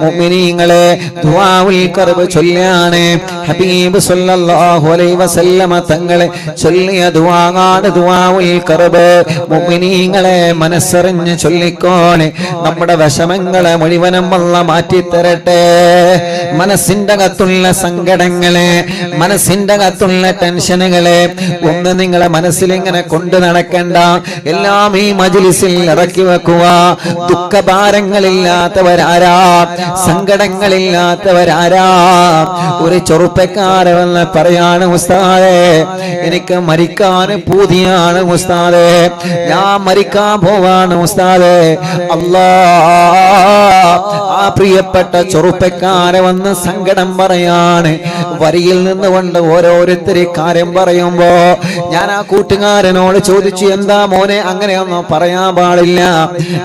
മുഅ്മിനീങ്ങളെ ദുആഉൽ ഖർബ് ചൊല്ലാണ് ഹബീബ് സല്ലല്ലാഹു അലൈഹി വസല്ലമ തങ്ങളെ ചൊല്ലിയ ദുആആണ് ദുആഉൽ ഖർബ്. മുഅ്മിനീങ്ങളെ മനസ്സറിഞ്ഞ് ചൊല്ലിക്കോളെ, നമ്മുടെ വിഷമങ്ങളെ മുഴുവനും അല്ലാഹ് മാറ്റിത്തരട്ടെ. മനസ്സിന്റെ അകത്തുള്ള സങ്കടങ്ങളെ, മനസ്സിന്റെ അകത്തുള്ള ടെൻഷനുകളെ ഒന്ന് നിങ്ങളെ മനസ്സിൽ ഇങ്ങനെ കൊണ്ടു നടക്കണ്ട. എല്ലാം ഈ മജ്ലിസിൽ ഇറക്കി വെക്കുക. ദുഃഖഭാരങ്ങളില്ലാത്തവരാരാ? സങ്കടങ്ങളില്ലാത്തവരാരാ? ഒരു ചെറുപ്പക്കാരൻ വന്ന് പറയാണ്, ഉസ്താദേ എനിക്ക് മരിക്കാൻ പൂതിയാണ് ഉസ്താദേ, ഞാൻ മരിക്കാൻ പോവാണ് ഉസ്താദേ. ആ പ്രിയപ്പെട്ട ചെറുപ്പക്കാരെ വന്ന് സങ്കടം പറയാണ്. വരിയിൽ നിന്നുകൊണ്ട് ഓരോരുത്തരെ കാര്യം പറയുമ്പോ ഞാൻ ആ കൂട്ടുകാരനോട് ചോദിച്ചു, എന്താ മോനെ അങ്ങനെയൊന്നും പറയാൻ പാടില്ല,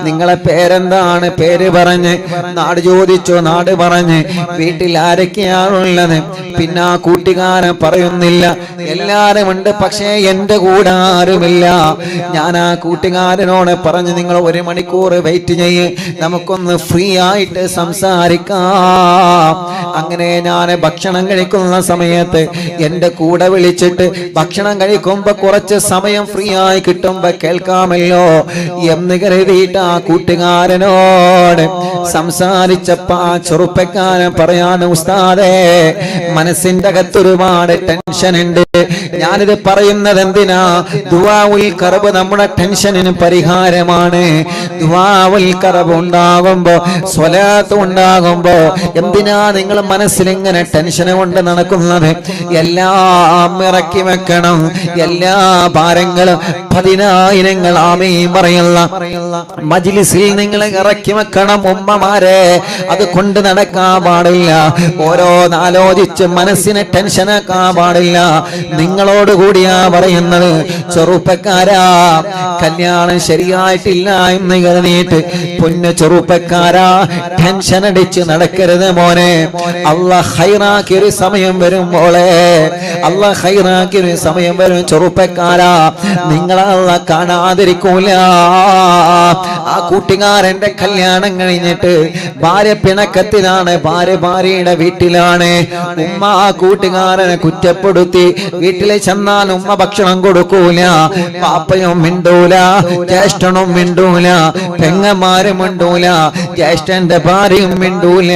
നിങ്ങളെ പേരെന്താണ്? പേര് പറഞ്ഞ്, നാട് ചോദിച്ചു, നാട് പറഞ്ഞ്, വീട്ടിൽ ആരൊക്കെയാണുള്ളത്? പിന്നെ ആ കൂട്ടുകാരൻ പറയുന്നില്ല, എല്ലാരും ഉണ്ട്, പക്ഷേ എന്റെ കൂടെ ആരുമില്ല. ഞാൻ ആ കൂട്ടുകാരനോട് പറഞ്ഞു, നിങ്ങൾ 1 മണിക്കൂർ വെയിറ്റ് ചെയ്യ്, നമുക്കൊന്ന് ഫ്രീ ആയിട്ട് സംസാരിക്കാം. അങ്ങനെ ഞാൻ ഭക്ഷണം കഴിക്കുന്ന സമയത്ത് എന്റെ കൂടെ വിളിച്ചിട്ട് ഭക്ഷണം കഴിക്കുമ്പോ കുറച്ച് സമയം ഫ്രീ ആയി കിട്ടുമ്പോ കേൾക്കാമല്ലോ എന്ന് കരുതിയിട്ട് ആ കൂട്ടുകാരനോട് സംസാരിച്ചപ്പോ ആ ചെറുപ്പക്കാരൻ പറയാണ്, ഉസ്താദേ മനസ്സിന്റെ അകത്ത് ഒരുപാട് ടെൻഷൻ ഉണ്ട്. ഞാനിത് പറയുന്നത് എന്തിനാ? ദുആഉൽ ഖർബ് നമ്മുടെ ടെൻഷനിന് പരിഹാരമാണ്. ദുആഉൽ ഖർബ് ഉണ്ടാകുമ്പോ, സ്വലാത്ത് ഉണ്ടാകുമ്പോ എന്തിനാ നിങ്ങൾ മനസ്സിൽ ഇങ്ങനെ ടെൻഷൻ കൊണ്ട് നടക്കുന്നത്? എല്ലാം ഇറക്കി വെക്കണം. എല്ലാ ഭാരങ്ങളും 10,000 ആമീൻ പറയുന്ന മജ്ലിസിൽ നിങ്ങൾ ഇറക്കി വെക്കണം ഉമ്മമാരെ. അത് കൊണ്ട് നടക്കാൻ പാടില്ല. ഓരോന്നാലോചിച്ച് മനസ്സിനെ ടെൻഷനാക്കാൻ പാടില്ല. നിങ്ങളോട് കൂടിയാ പറയുന്നത്. ചെറുപ്പക്കാരാ, കല്യാണം ശരിയായിട്ടില്ല എന്ന് കരുതിയിട്ട് പൊന്നു ചെറുപ്പക്കാരാ ടെൻഷൻ അടിച്ച് നടക്കരുത് മോനെ. അല്ലാഹ് ഖൈറാക്കിയൊരു സമയം വരും മോളെ, അല്ലാഹ് ഖൈറാക്കിയൊരു സമയം വരും ചെറുപ്പക്കാരാ. നിങ്ങളെ അല്ലാഹ് കാണാതിരിക്കൂല. ആ കൂട്ടുകാരന്റെ കല്യാണം കഴിഞ്ഞിട്ട് ഭാര്യ പിണക്കത്തിലാണ്, ഭാര്യയുടെ വീട്ടിലാണ്. ഉമ്മ ആ കൂട്ടുകാരനെ കുറ്റപ്പെടുത്തി. വീട്ടിലെ ചെന്നാൽ ഉമ്മ ഭക്ഷണം കൊടുക്കൂല, പാപ്പയും മിണ്ടൂല, ജ്യേഷ്ഠനും മിണ്ടൂല, പെങ്ങന്മാരും മിണ്ടൂല, ജ്യേഷ്ഠന്റെ ഭാര്യയും മിണ്ടൂല.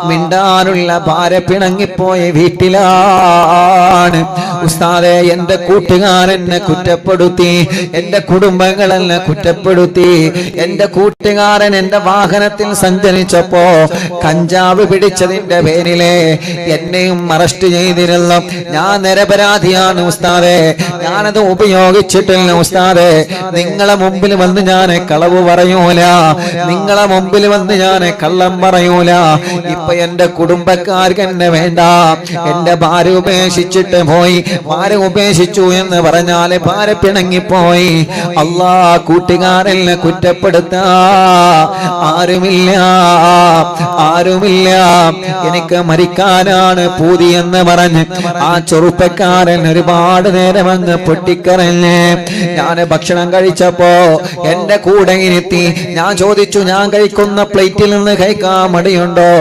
മിണ്ടാനുള്ള ഭാര്യ പിണങ്ങിപ്പോയ വീട്ടിലാണ്. ഉസ്താദേ എന്റെ കൂട്ടുകാരനെ കുറ്റപ്പെടുത്തി, എന്റെ കുടുംബങ്ങളെന്നെ കുറ്റപ്പെടുത്തി. എന്റെ കൂട്ടുകാരൻ എന്റെ വാഹനത്തിൽ സഞ്ചരിച്ചപ്പോ കഞ്ചാവ് പിടിച്ചതിന്റെ പേരിലെ എന്നെയും അറസ്റ്റ് ചെയ്തിരുന്നു. ഞാൻ നിരപരാധിയാണ് ഉസ്താദേ, ഞാനത് ഉപയോഗിച്ചിട്ടില്ല ഉസ്താദേ. നിങ്ങളെ മുമ്പിൽ വന്ന് ഞാൻ കളവ് പറയൂല, നിങ്ങളെ മുമ്പിൽ വന്ന് ഞാൻ കള്ളം പറയൂല. ഇപ്പൊ എന്റെ കുടുംബക്കാർക്ക് എന്നെ വേണ്ട. എന്റെ ഭാര്യ ഉപേക്ഷിച്ചിട്ട് പോയി. ഭാര്യ ഉപേക്ഷിച്ചു എന്ന് പറഞ്ഞാല് ഭാര്യ പിണങ്ങിപ്പോയി. അല്ലാ കൂട്ടുകാരനെ കുറ്റപ്പെടുത്താ ആരുമില്ല, ആരുമില്ല. എനിക്ക് മരിക്കാനാണ് പൂതി എന്ന് പറഞ്ഞ് ആ ചെറുപ്പക്കാരൻ ഒരുപാട് നേരം അങ്ങ് പൊട്ടിക്കരഞ്ഞ്. ഞാൻ ഭക്ഷണം കഴിച്ചപ്പോ എന്റെ കൂടെ ഇരുത്തി. ഞാൻ ചോദിച്ചു, ഞാൻ കഴിക്കുന്ന പ്ലേറ്റിൽ നിന്ന് കഴിക്കാൻ മടിയുണ്ടോ?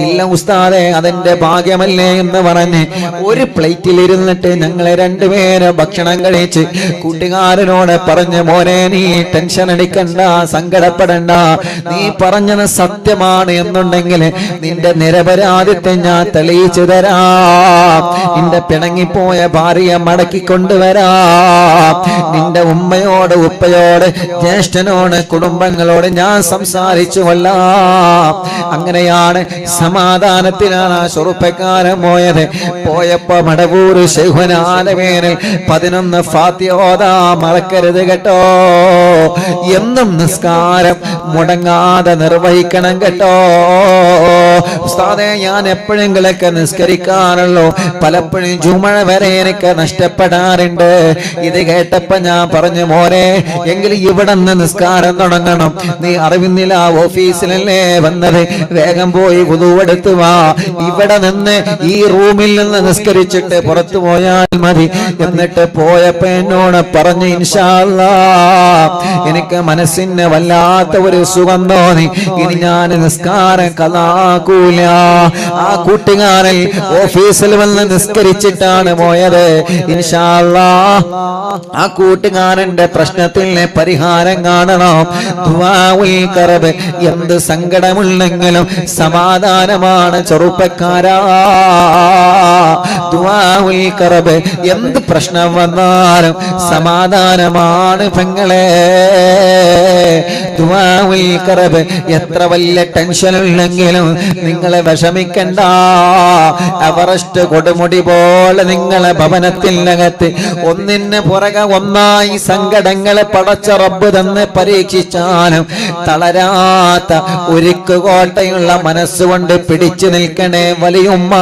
ഇല്ല ഉസ്താദേ, അതെന്റെ ഭാഗ്യമല്ലേ എന്ന് പറഞ്ഞ് ഒരു പ്ലേറ്റിൽ ഇരുന്നിട്ട് ഞങ്ങളെ രണ്ടുപേരും ഭക്ഷണം കഴിച്ച് കൂട്ടുകാരനോട് പറഞ്ഞു, മോനെ നീ ടെൻഷൻ അടിക്കണ്ട, സങ്കടപ്പെടണ്ട. നീ പറഞ്ഞത് സത്യമാണ് എന്നുണ്ടെങ്കിൽ നിന്റെ നിരപരാധിത്വം ഞാൻ തെളിയിച്ചു തരാം. നിന്റെ പിണങ്ങിപ്പോയ ഭാര്യയെ മടക്കി കൊണ്ടുവരാം. നിന്റെ ഉമ്മയോട്, ഉപ്പയോട്, ജ്യേഷ്ഠനോട്, കുടുംബങ്ങളോട് ഞാൻ സംസാരിച്ചു കൊള്ളാം. അങ്ങനെയാണ് സമാധാനത്തിലാണ് ആ ചെറുപ്പക്കാരൻ പോയത്. പോയപ്പോ മടവൂർ ശൈഖുനാലവേനിൽ 11 ഫാത്തിഹ ഓതാ മറക്കരുത് കേട്ടോ. എന്നും നിസ്കാരം മുടങ്ങാതെ നിർവഹിക്കണം കേട്ടോ. ഉസ്താദേ ഞാൻ എപ്പോഴെങ്കിലൊക്കെ നിസ്കരിക്കാറുള്ളൂ. പലപ്പോഴും ജുമഅ വരെ എനിക്ക് നഷ്ടപ്പെടാറുണ്ട്. ഇത് കേട്ടപ്പോ ഞാൻ പറഞ്ഞു, മോനെ എങ്കിലും ഇവിടെ നിന്ന് നിസ്കാരം തുടങ്ങണം. നീ അറിവിന്നില്ല ഓഫീസിലല്ലേ വന്നത്, വേഗം പോയി വുദൂ എടുത്തു വാ. ഇവിടെ നിന്ന് ഈ റൂമിൽ നിന്ന് നിസ്കരിച്ചിട്ട് പുറത്തു പോയാൽ മതി. എന്നിട്ട് പോയപ്പോ എന്നോട് പറഞ്ഞു, ഇൻഷാ അല്ലാഹ് എനിക്ക് മനസ്സിന് വല്ലാത്ത ഒരു സുഖം തോന്നി, ഇനി ഞാൻ നിസ്കാരം കളാക്കൂല. ആ കൂട്ടുകാരൻ ഓഫീസിൽ വന്ന് നിസ്കരിച്ചിട്ടാണ് പോയത്. ഇൻഷാ അല്ലാഹ് ആ കൂട്ടുകാരന്റെ പ്രശ്നത്തിന് പരിഹാരം കാണണം. ദുആഉൽ ഖർബ്, എന്ത് സങ്കടമുണ്ടെങ്കിലും സമാധാനമാണ് ചെറുപ്പക്കാരാ. ദുആഉൽ ഖർബ്, എന്ത് പ്രശ്നം വന്നാലും സമാധാനമാണ് പെങ്ങളെ. ദുആഉൽ ഖർബ്, എത്ര വലിയ ടെൻഷൻ ഉണ്ടെങ്കിലും നിങ്ങളെ വിഷമിക്കണ്ട. എവറസ്റ്റ് കൊടുമുടി പോലെ നിങ്ങളെ ഭവനത്തിനകത്ത് ഒന്നിന് പുറകെ ഒന്നായി സങ്കടങ്ങളെ പടച്ച റബ്ബ് തന്നെ പരീക്ഷിച്ചാലും തളരാത്ത ഒരുക്ക് കോട്ടയുള്ള മനസ്സുകൊണ്ട് പിടിച്ചു നിൽക്കണേ വലിയുമ്മ,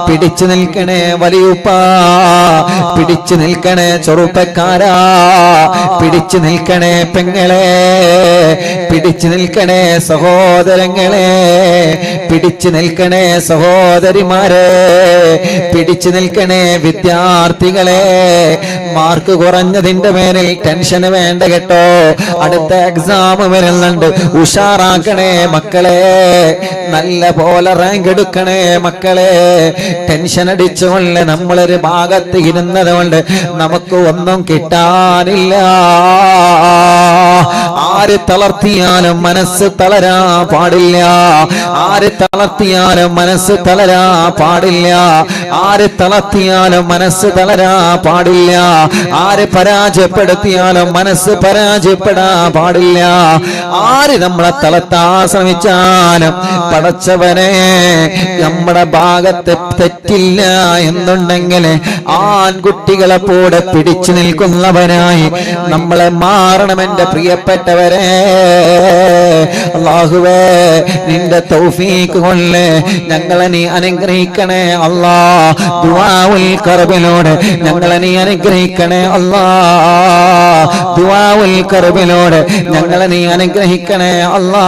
പിടിച്ചു നിൽക്കണേ വലിയുപ്പ, പിടിച്ചു നിൽക്കണേ ചെറുപ്പക്കാരാ, പിടിച്ചു നിൽക്കണേ പെങ്ങളെ, പിടിച്ചു നിൽക്കണേ സഹോദരങ്ങളെ, പിടിച്ചു നിൽക്കണേ സഹോദരിമാരെ, പിടിച്ചു നിൽക്കണേ വിദ്യാർത്ഥികളെ. മാർക്ക് കുറഞ്ഞതിന്റെ മേലിൽ ടെൻഷൻ വേണ്ട കേട്ടോ. അടുത്ത എക്സാം വരുന്നുണ്ട്, ഉഷാറാക്കണേ മക്കളെ, നല്ല പോലെ റാങ്ക് എടുക്കണേ മക്കളെ. ടെൻഷൻ അടിച്ചുകൊണ്ട് നമ്മളൊരു ഭാഗത്ത് ഇരുന്നത് കൊണ്ട് നമുക്ക് ഒന്നും കിട്ടാനില്ല. ആര് തളർത്തിയാലും മനസ്സ് തളരാ പാടില്ല, ആര് തളർത്തിയാലും മനസ്സ് തളരാ പാടില്ല, ആര് തളർത്തിയാലും മനസ്സ് തളരാ പാടില്ല, ആര് പരാജയപ്പെടുത്തിയാലും മനസ്സ് പരാജയപ്പെടാ പാടില്ല. ആര് നമ്മളെ തളർത്താൻ ശ്രമിച്ചാലും പടച്ചവനെ നമ്മുടെ ഭാഗത്ത് തെറ്റില്ല എന്നുണ്ടെങ്കിൽ ആൺകുട്ടികളെ പോലെ പിടിച്ചു നിൽക്കുന്നവനായി നമ്മളെ മാറണം എന്റെ പ്രിയപ്പെട്ടവരെ. അല്ലാഹുവേ, നിന്റെ തൗഫീഖ് കൊണ്ട് ഞങ്ങളെ നീ അനുഗ്രഹിക്കണേ അല്ലാ. ദുആഉൽ ഖർബിലൂടെ ഞങ്ങളെ നീ അനുഗ്രഹിക്കണേ അല്ലാ. ദുആഉൽ ഖർബിലൂടെ ഞങ്ങളെ നീ അനുഗ്രഹിക്കണേ അല്ലാ.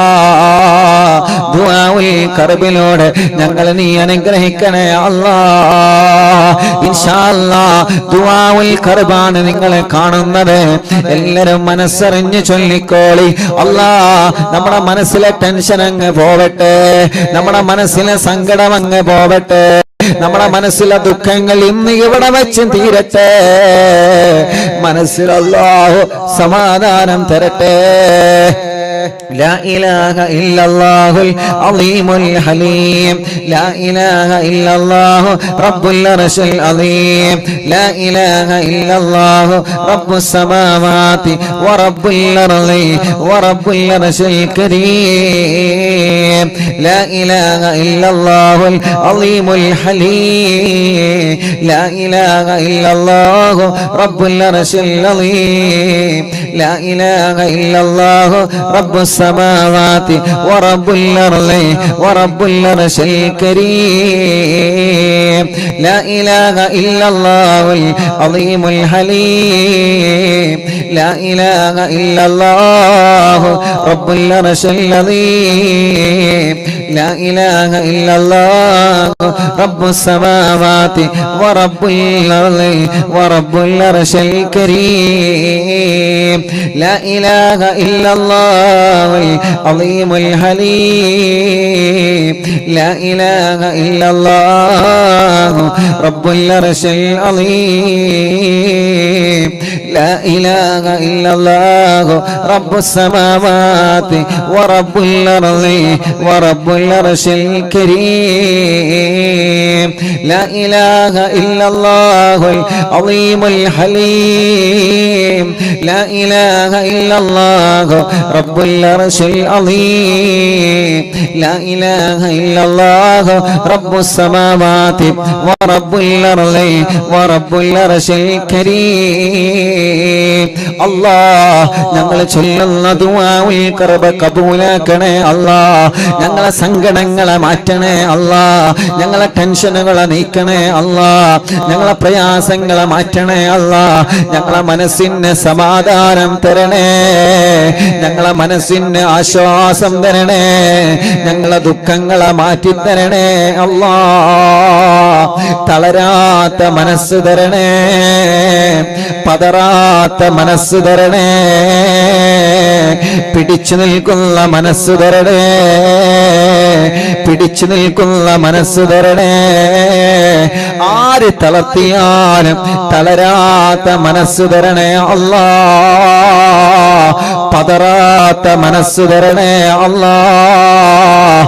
ദുആഉൽ ഖർബിലൂടെ ഞങ്ങളെ നീ അനുഗ്രഹിക്കണേ അല്ലാ. ഇൻഷാ അല്ലാഹ് ദുആഉൽ ഖർബാണ് നിങ്ങളെ കാണുന്നത്. എല്ലാവരും മനസ്സറിഞ്ഞ് ചൊല്ലിക്കോളി. അല്ലാ, നമ്മുടെ മനസ്സിലെ ടെൻഷൻ അങ്ങ് പോവട്ടെ, നമ്മുടെ മനസ്സിലെ സങ്കടം അങ്ങ് പോവട്ടെ, നമ്മുടെ മനസ്സിലെ ദുഃഖങ്ങൾ ഇന്ന് ഇവിടെ വെച്ച് തീരട്ടെ. മനസ്സിൽ അല്ലാഹു സമാധാനം തരട്ടെ. لا إله إلا الله العظيم الحليم، لا إله إلا الله رب العرش العظيم، لا إله إلا الله رب السماوات ورب الأرض ورب العرش الكريم، لا إله إلا الله العظيم الحليم، لا إله إلا الله رب العرش العظيم، لا إله إلا الله رب السماوات ورب الأرض ورب العرش الكريم، لا إله إلا الله العظيم الحليم، لا إله إلا الله رب العرش العظيم، لا إله إلا الله رب السماوات ورب الأرض ورب العرش الكريم، لا إله إلا الله العظيم الحليم، لا إله إلا الله رب العرش العظيم، لا إله إلا الله رب السماوات ورب الأرض ورب العرش الكريم، لا إله إلا الله العظيم الحليم، لا إله إلا الله رب العرش العظيم، ലാ ഇലാഹ ഇല്ലല്ലാഹു റബ്ബുസ് സമാവാതി വറബ്ബുൽ അർളി വറബ്ബുൽ അർശിൽ കരീം. അല്ലാഹ് ഞങ്ങൾ ചൊല്ലുന്ന ദുആഉൽ ഖർബ കബൂലാക്കണേ അല്ലാഹ്. ഞങ്ങളെ സങ്കടങ്ങളെ മാറ്റണേ അല്ലാഹ്. ഞങ്ങളെ ടെൻഷനുകളെ നീക്കണേ അല്ലാഹ്. ഞങ്ങളെ പ്രയാസങ്ങളെ മാറ്റണേ അല്ലാഹ്. ഞങ്ങളെ മനസ്സിന് സമാധാനം തരണേ. ഞങ്ങളെ മനസ്സിന് ആശ്വാസം തരണേ. ഞങ്ങളെ ദുഃഖങ്ങളെ മാറ്റിത്തരണേ അല്ലാഹ്. തളരാത്ത മനസ്സ് തരണേ. പതറാത്ത മനസ്സ് തരണേ. പിടിച്ചു നിൽക്കുന്ന മനസ്സ് തരണേ. പിടിച്ചു നിൽക്കുന്ന മനസ്സ് തരണേ. ആര് തളർത്തിയാലും തളരാത്ത മനസ്സ് തരണേ അല്ലാഹ്. പതറാത്ത മനസ്സ് തരണേ അല്ലാഹ്.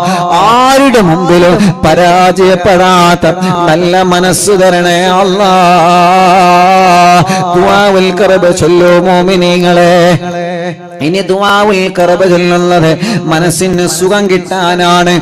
ആരുടെ മുമ്പിലും പരാജയപ്പെടാത്ത നല്ല മനസ്സ് തരണേ അല്ലാഹ്. ദുആഉൽ ഖർബ ചൊല്ലൂ മുഅ്മിനീങ്ങളെ. ഇനി ദുആഉൽ ഖർബ ചൊല്ലുന്നത് മനസ്സിന് സുഖം കിട്ടാനാണ്,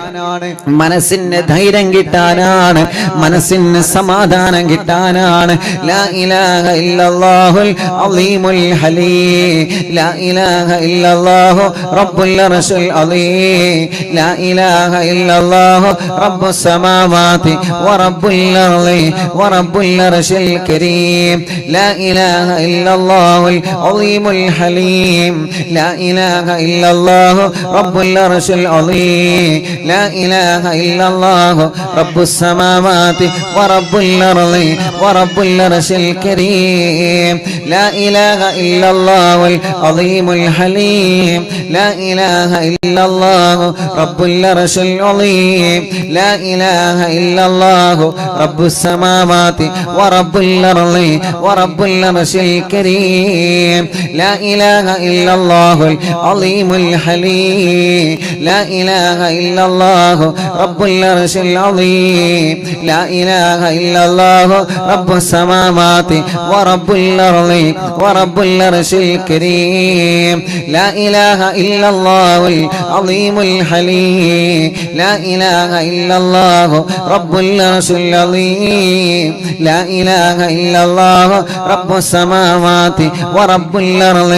മനസ്സിന് ധൈര്യം കിട്ടാനാണ്, മനസ്സിന് സമാധാനം കിട്ടാനാണ്. ലാ ഇലാഹ ഇല്ലല്ലാഹുൽ അളീമുൽ ഹലീം. ലാ ഇലാഹ ഇല്ലല്ലാഹു റബ്ബുൽ അർശിൽ അളീം. ലാ ഇലാഹ ഇല്ലല്ലാഹു റബ്ബുസ് സമാവാതി വറബ്ബുൽ അർളി വറബ്ബുൽ അർശിൽ കരീം. ലാ ഇലാഹ ഇല്ലല്ലാഹുൽ അളീമുൽ ഹലീം. لا إله إلا الله رب العرش العظيم. لا إله إلا الله رب السماوات ورب الأرض ورب العرش الكريم. لا إله إلا الله العظيم الحليم. لا إله إلا الله رب العرش العظيم. لا إله إلا الله رب السماوات ورب الأرض ورب العرش الكريم. لا إله إلا الله العظيم الحليم. لا إله إلا الله رب العرش العظيم. لا إله إلا الله رب السماوات ورب الأرض ورب العرش الكريم. لا إله إلا الله العظيم الحليم. لا إله إلا الله رب العرش العظيم. لا إله إلا الله رب السماوات ورب الأرض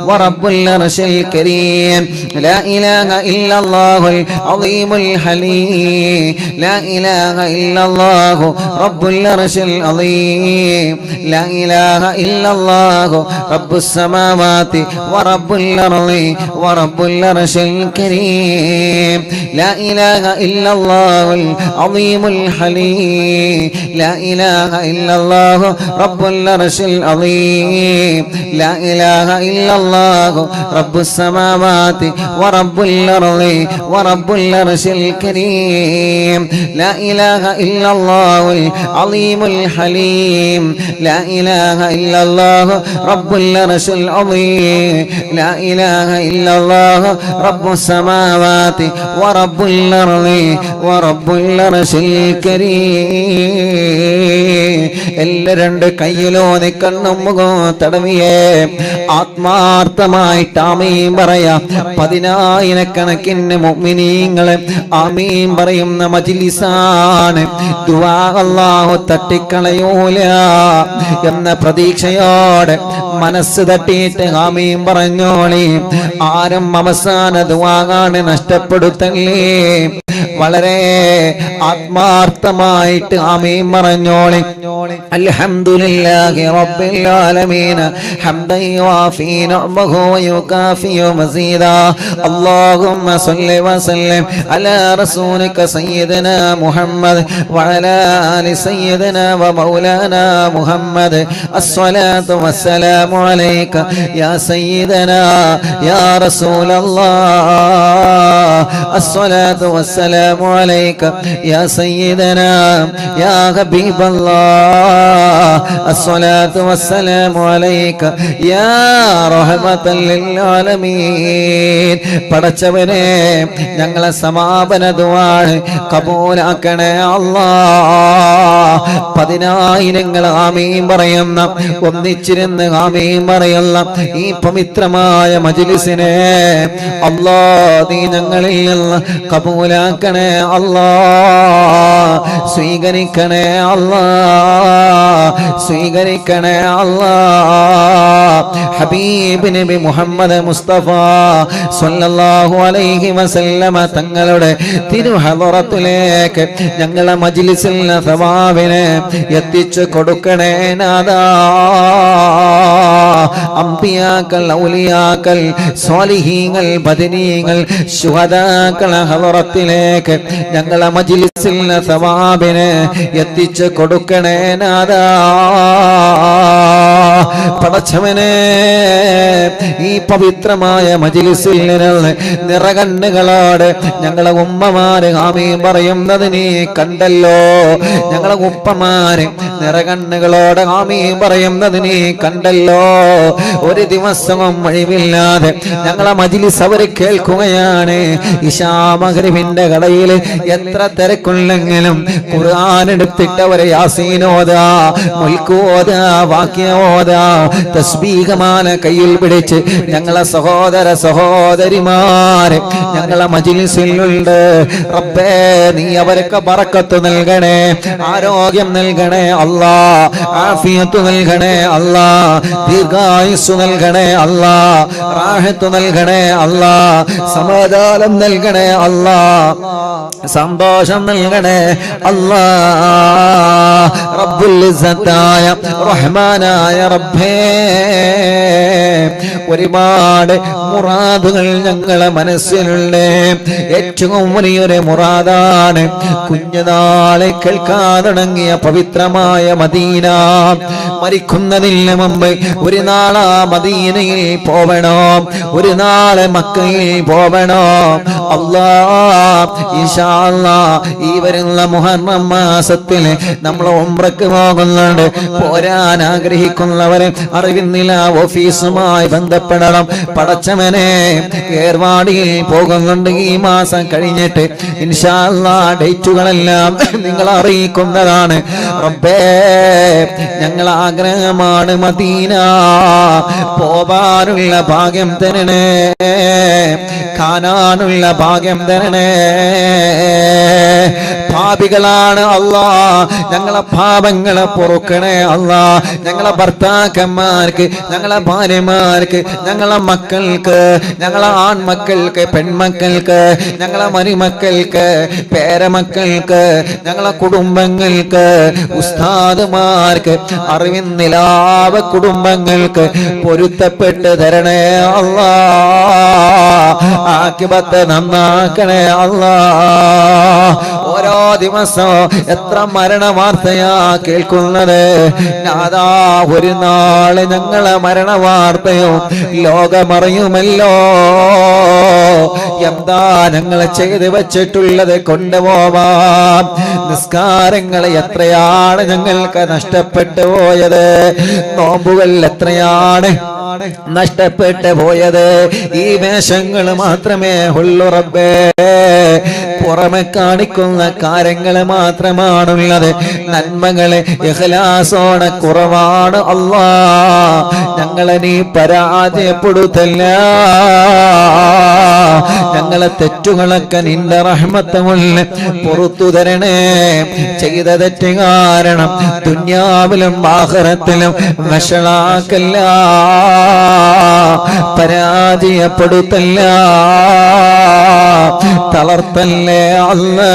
ورب العرش الكريم. لا إله إلا الله العظيم الحليم. لا إله إلا الله رب العرش العظيم. لا إله إلا الله رب السماوات ورب الأرض ورب العرش الكريم. لا إله إلا الله العظيم الحليم. لا إله إلا الله رب العرش العظيم. لا إله إلا الله رب السماوات ورب الأرض ورب العرش الكريم. لا إله إلا الله العظيم الحليم. لا إله إلا الله رب العرش العظيم. لا إله إلا الله رب السماوات ورب الأرض ورب العرش الكريم. എല്ലാ രണ്ട് കയ്യിലോനെ കണ്ണും മുഖവും തടവിയേ ആത്മാർത്ഥമായിട്ട് ആമീൻ പറയാം. 10,000കണക്കിന് മുഅ്മിനീങ്ങളെ ആമീൻ പറയുന്ന മജ്ലിസാണ്. ദുആ അല്ലാഹു തട്ടിക്കളയൂല എന്ന പ്രതീക്ഷയോടെ മനസ്സ് തട്ടിയിട്ട് ആമീൻ പറഞ്ഞോളി. ആരും അവസാന ദുആണ് നഷ്ടപ്പെടുത്തല്ലേ. വളരെ ആത്മാർത്ഥമായിട്ട് ആമീൻ പറഞ്ഞോളി. അൽഹംദുലില്ലാഹി റബ്ബിൽ ആലമീൻ ഹംദൻ യുവാഫി നിഅമഹു വയുകാഫി മസീദാ. അല്ലാഹുമ്മ സ്വല്ലി വസല്ലിം അലാ റസൂലിക സയ്യിദനാ മുഹമ്മദ് വഅലാ ആലി സയ്യിദനാ വമൗലാനാ മുഹമ്മദ്. അസ്സലാത്തു വസ്സലാമു അലൈക യാ സയ്യിദനാ യാ റസൂലല്ലാഹ്. അസ്സലാത്തു വസ്സലാമു വസ്സലാമു അലൈക യാ സയ്യിദനാ യാ ഹബീബല്ലാഹ് അസ്സലാത്തു വസ്സലാമു അലൈക യാ റഹ്മത്തൽ ലിൽ ആലമീൻ. പടച്ചവനെ ഞങ്ങളെ സമാപന ദുആ കബൂലാക്കണേ അല്ലാഹ്. 10,000 ആമീൻ പറയുന്ന, ഒന്നിച്ചിരുന്ന് ആമീൻ പറയുന്ന ഈ പവിത്രമായ മജ്ലിസിനെ അല്ലാഹ് നീ ഞങ്ങളിൽ നിന്ന് കബൂലാക്കണേ അല്ലാഹ്. സ്വീകരിക്കണേ അല്ലാഹ്, സ്വീകരിക്കണേ അല്ലാഹ്. ഹബീബ് നബി മുഹമ്മദ് മുസ്തഫ സ്വല്ലല്ലാഹു അലൈഹി വസല്ലമ തങ്ങളുടെ തിരുഹളറത്തിലേക്ക് ഞങ്ങളെ മജ്ലിസിൽ സവാബിനെ എത്തിച്ചു കൊടുക്കണേ നാദാ. അംബിയാക്കൾ, ഔലിയാക്കൾ, സ്വാലിഹീങ്ങൾ, ബദരീങ്ങൾ, ശുഹദാക്കളെ ഹളറത്തിലേക്ക് ഞങ്ങളെ മജ്ലിസിൽ സവാബിനെ എത്തിച്ചു കൊടുക്കണേ നാദാ. പടച്ചവനെ ഈ പവിത്രമായ മജ്ലിസിൽ നിറകണ്ണുകളോട് ഞങ്ങളെ ഉമ്മമാര് ആമീൻ പറയുന്നത് നീ കണ്ടല്ലോ. ഞങ്ങളെ ഉപ്പമാര് നിറകണ്ണുകളോട് ആമീൻ പറയുന്നത് നീ കണ്ടല്ലോ. ഒരു ദിവസവും ഒഴിവില്ലാതെ ഞങ്ങളെ മജ്ലിസ് അവർ കേൾക്കുകയാണ്. ഇശാ മഗ്രിബിന്റെ കടയിൽ എത്ര തിരക്കുണ്ടെങ്കിലും ഖുർആൻ എടുത്തിട്ട് അവരെ യാസീൻ ഓതാ, മുൽക്ക് ഓതാ, വാക്യ ഓതാ, തസ്ബീഹമാല കയ്യിൽ പിടിച്ച് ഞങ്ങളെ സഹോദര സഹോദരിമാരെ ഞങ്ങളെ മജ്ലിസിലുണ്ട്. റബ്ബേ നീ അവർക്ക് ബറക്കത്ത് നൽകണേ, ആരോഗ്യം നൽകണേ അല്ലാ, ആഫിയത്ത് നൽകണേ അല്ലാ, ദീർഘായുസ്സു നൽകണേ അല്ലാ, റാഹത്ത് നൽകണേ അല്ലാ, സമാധാനം നൽകണേ അല്ലാ, സന്തോഷം നൽകണേ അല്ലാ. റബ്ബുൽ ഇസ്സത്തായ റഹ്മാനായ റബ്ബേ, ഒരുപാട് മുറാദുകൾ ഞങ്ങളെ മനസ്സിലുള്ള ഏറ്റവും വലിയൊരു മുറാദാണ് കുഞ്ഞുനാളെ കേൾക്കാൻ തുടങ്ങിയ പവിത്രമായ മദീന. മരിക്കുന്നതിന് മുമ്പ് ഒരു നാളാ മദീനയിൽ പോവണോ, ഒരു നാളെ മക്കയിൽ പോവണോ. അല്ലാഹ് ഇൻഷാ അല്ലാഹ് ഈ വരുന്ന മുഹറം മാസത്തിൽ നമ്മൾ ഉംറക്ക് പോകുന്നുണ്ട്. പോരാൻ ആഗ്രഹിക്കുന്നവരെ അറിവിന്നില്ല ഓഫീസുമായി ബന്ധപ്പെടണം. പടച്ചവനെ ഏർവാടിയിൽ പോകുന്നുണ്ട് ഈ മാസം കഴിഞ്ഞിട്ട്. ഇൻഷാ അല്ലാഹ് ഡേറ്റുകളെല്ലാം നിങ്ങൾ അറിയിക്കുന്നതാണ്. റബ്ബേ ഞങ്ങളെ ആഗ്രഹമാണ് മദീന, പോവാനുള്ള ഭാഗ്യം തരണേ, കാണാനുള്ള ഭാഗ്യം തരണേ. പാപികളാണ് അല്ലാ, ഞങ്ങളെ പാപങ്ങളെ പൊറുക്കണേ അല്ലാ. ഞങ്ങളെ ഭർത്താക്കന്മാർക്ക്, ഞങ്ങളെ ഭാര്യമാർക്ക്, ഞങ്ങളെ മക്കൾക്ക്, ഞങ്ങളെ ആൺമക്കൾക്ക്, പെൺമക്കൾക്ക്, ഞങ്ങളെ മരുമക്കൾക്ക്, പേരമക്കൾക്ക്, ഞങ്ങളെ കുടുംബങ്ങൾക്ക്, ഉസ്താദുമാർക്ക്, അറിവിൻ നിലാവ കുടുംബങ്ങൾക്ക് പൊരുത്തപ്പെട്ട് തരണേ അല്ലാ. ആഖിബത്ത് നന്നാക്കണേ അല്ലാ. ഓരോ ദിവസവും എത്ര മരണ വാർത്തയാ കേൾക്കുന്നത് നാദാ. ഒരു നാള് ഞങ്ങളെ മരണ വാർത്തയോ ലോകമറിയുമല്ലോ. എന്താ ഞങ്ങളെ ചെയ്ത് വെച്ചിട്ടുള്ളത് കൊണ്ടുപോവാം. നിസ്കാരങ്ങൾ എത്രയാണ് ഞങ്ങൾക്ക് നഷ്ടപ്പെട്ടു പോയത്, നോമ്പുകൾ എത്രയാണ് നഷ്ടപ്പെട്ടു പോയത്. ഈ വേഷങ്ങൾ മാത്രമേ ഉള്ളൂ റബ്ബേ, പുറമെ കാണിക്കുന്ന കാര്യങ്ങൾ മാത്രമാണുള്ളത്. നന്മകളെ ഇഖ്ലാസോടെ കുറവാണ് അല്ലാ. ഞങ്ങളെ നീ പരാജയപ്പെടുത്തല്ല. ഞങ്ങളെ തെറ്റുകളൊക്കെ നിന്റെ റഹ്മത്ത് കൊണ്ട് പുറത്തു തരണേ. ചെയ്ത തെറ്റ് കാരണം ദുനിയാവിലും ആഖിറത്തിലും വഷളാക്കല്ല, പരാജയപ്പെടുത്തല്ല, തളർത്തല്ലേ അല്ലാ.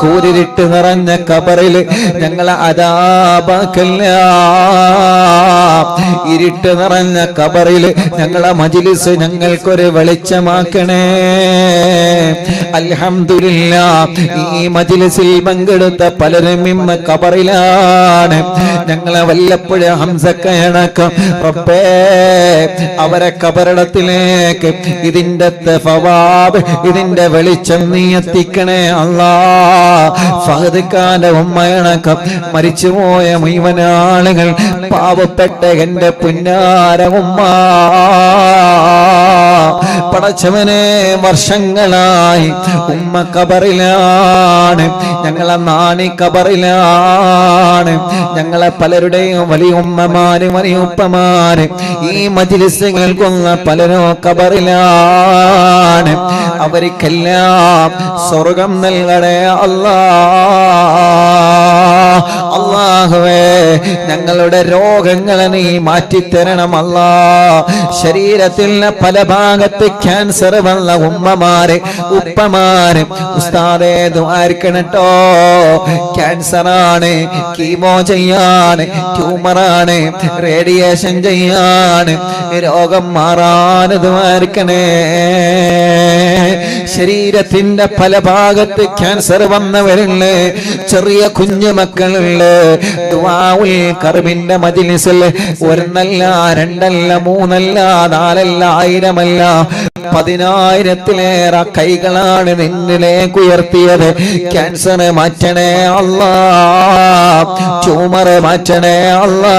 കൂരിട്ട് നിറഞ്ഞ ഖബറിൽ ഞങ്ങളെ അദാബാക്കല്ല. ഇരുട്ട് നിറഞ്ഞ ഖബറിൽ ഞങ്ങളെ മജ്ലിസ് ഞങ്ങൾക്കൊരു വെളിച്ചമാക്കണേ. അൽഹംദുലില്ലാഹ് ഈ മജ്ലിസിൽ പങ്കെടുത്ത പലരും ഇന്ന് ഖബറിലാണ്. ഞങ്ങളെ വല്ലപ്പോഴും ഹംസക്കയണക്കം റബ്ബേ അവരെ ഖബറിടത്തിലേക്ക് ഇതിന്റെ തഫവാബ്, ഇതിന്റെ വെളിച്ചം നീ എത്തിക്കണേ അല്ലാ. ഫഹദ് ഖാന്റെ ഉമ്മയണക്കം മരിച്ചുപോയ മുഴുവൻ ആളുകൾ, പാവപ്പെട്ട എന്റെ പുന്നാര ഉമ്മ, പടച്ചവനെ വർഷങ്ങളായി ഉമ്മ കബറിലാണ്, ഞങ്ങളെ നാണി കബറിലാണ്, ഞങ്ങളെ പലരുടെയും വലിയ ഉമ്മമാര് വലിയ ഉപ്പമാര് ഈ മജ്‌ലിസ് കേൾക്കുന്ന പലരും കബറിലാണ്. അവർക്കെല്ലാം സ്വർഗം നൽകണേ അല്ലാ. അല്ലാഹുവേ, ഞങ്ങളുടെ രോഗങ്ങളെ നീ മാറ്റിത്തരണം അല്ലാ. ശരീരത്തിലെ പല ഭാഗത്ത് ക്യാൻസർ വന്ന ഉമ്മമാര് ഉപ്പമാര് ഉസ്താദേ ദുആർക്കണട്ടോ. ക്യാൻസറാണ്, കീമോ ചെയ്യാണ്, ട്യൂമറാണ്, റേഡിയേഷൻ ചെയ്യാണ്, രോഗം മാറാൻ ദുആർക്കണേ. ശരീരത്തിന്റെ പല ഭാഗത്ത് ക്യാൻസർ വന്നവരുണ്ട്, ചെറിയ കുഞ്ഞു മക്കളുണ്ട്. ദുആഉൽ കർബിന്റെ മജ്‌ലിസിൽ ഒരെണ്ണല്ല രണ്ടല്ല മൂന്നല്ല നാലല്ല ആയിരമല്ല 10,000-ത്തിലേറെ കൈകളാണ് നിന്നിലേക്ക് ഉയർത്തിയത്. ക്യാൻസർ മാറ്റണേ അല്ലാ, ട്യൂമർ മാറ്റണേ അല്ലാ,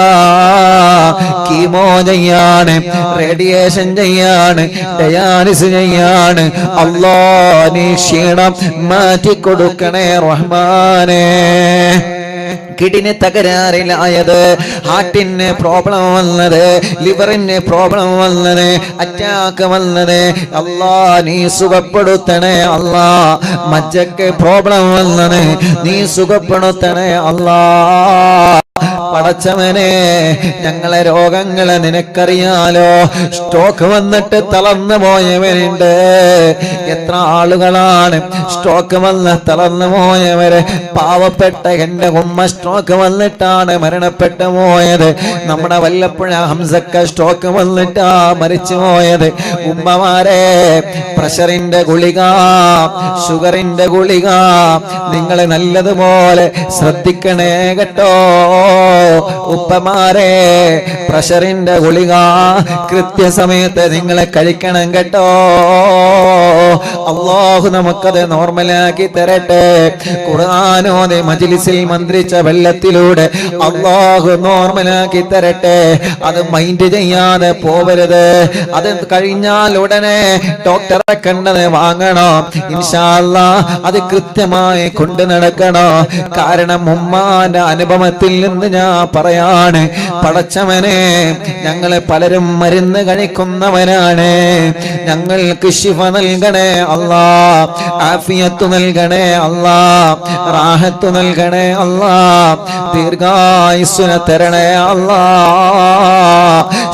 കീമോ ചെയ്യാണ്, റേഡിയേഷൻ ചെയ്യാണ്, ഡയാലിസിസ് ചെയ്യാണ്. അല്ലാ, നീ ക്ഷീണം മാറ്റിക്കൊടുക്കണേ റഹ്മാനേ. കിഡ്നി തകരാറിലായത്, ഹാർട്ടിന് പ്രോബ്ലം വന്നത്, ലിവറിന് പ്രോബ്ലം വന്നത്, അറ്റാക്ക് വന്നത്, അല്ലാ നീ സുഖപ്പെടുത്തണേ അല്ലാ. മജ്ജക്ക് പ്രോബ്ലം വന്നത്, നീ സുഖപ്പെടുത്തണേ അല്ലാ. പടച്ചവനെ, ഞങ്ങളെ രോഗങ്ങളെ നിനക്കറിയാലോ. സ്ട്രോക്ക് വന്നിട്ട് തളർന്നു പോയവരുണ്ട്. എത്ര ആളുകളാണ് സ്ട്രോക്ക് വന്ന് തളർന്നു പോയവര്? പാവപ്പെട്ട എന്റെ ഉമ്മ സ്ട്രോക്ക് വന്നിട്ടാണ് മരണപ്പെട്ടു പോയത്. നമ്മുടെ വല്ലപ്പുഴ ഹംസക്ക സ്ട്രോക്ക് വന്നിട്ടാ മരിച്ചു പോയത്. ഉമ്മമാരെ, പ്രഷറിന്റെ ഗുളിക, ഷുഗറിന്റെ ഗുളിക നിങ്ങൾ നല്ലതുപോലെ ശ്രദ്ധിക്കണേ കേട്ടോ. ഉപ്പമാരെ, പ്രഷറിന്റെ ഗുളിക കൃത്യസമയത്ത് നിങ്ങളെ കഴിക്കണം കേട്ടോ. അല്ലാഹു നമുക്കത് നോർമലാക്കി തരട്ടെ. ഖുർആനോദി മജ്‌ലിസിൽ മന്ത്രിച്ച വെള്ളത്തിലൂടെ അല്ലാഹു നോർമലാക്കി തരട്ടെ. അത് മൈൻഡ് ചെയ്യാതെ പോവരുത്. അത് കഴിഞ്ഞാൽ ഉടനെ ഡോക്ടറെ കണ്ടത് വാങ്ങണോ. ഇൻഷാ അല്ലാഹ് അത് കൃത്യമായി കൊണ്ടു നടക്കണോ. കാരണം ഉമ്മാന്റെ അനുഭവത്തിൽ നിന്ന് ഞാൻ പറയാണ്, പടച്ചവനെ, ഞങ്ങളെ പലരും മരുന്ന് കഴിക്കുന്നവരാണ്. ഞങ്ങൾക്ക് ശിഫ നൽകണേ അല്ലാ, ആഫിയത്ത് നൽകണേ അല്ലാ, റാഹത്ത് നൽകണേ അല്ലാ, ദീർഘായുസ്സുനെ തരണേ അല്ലാ.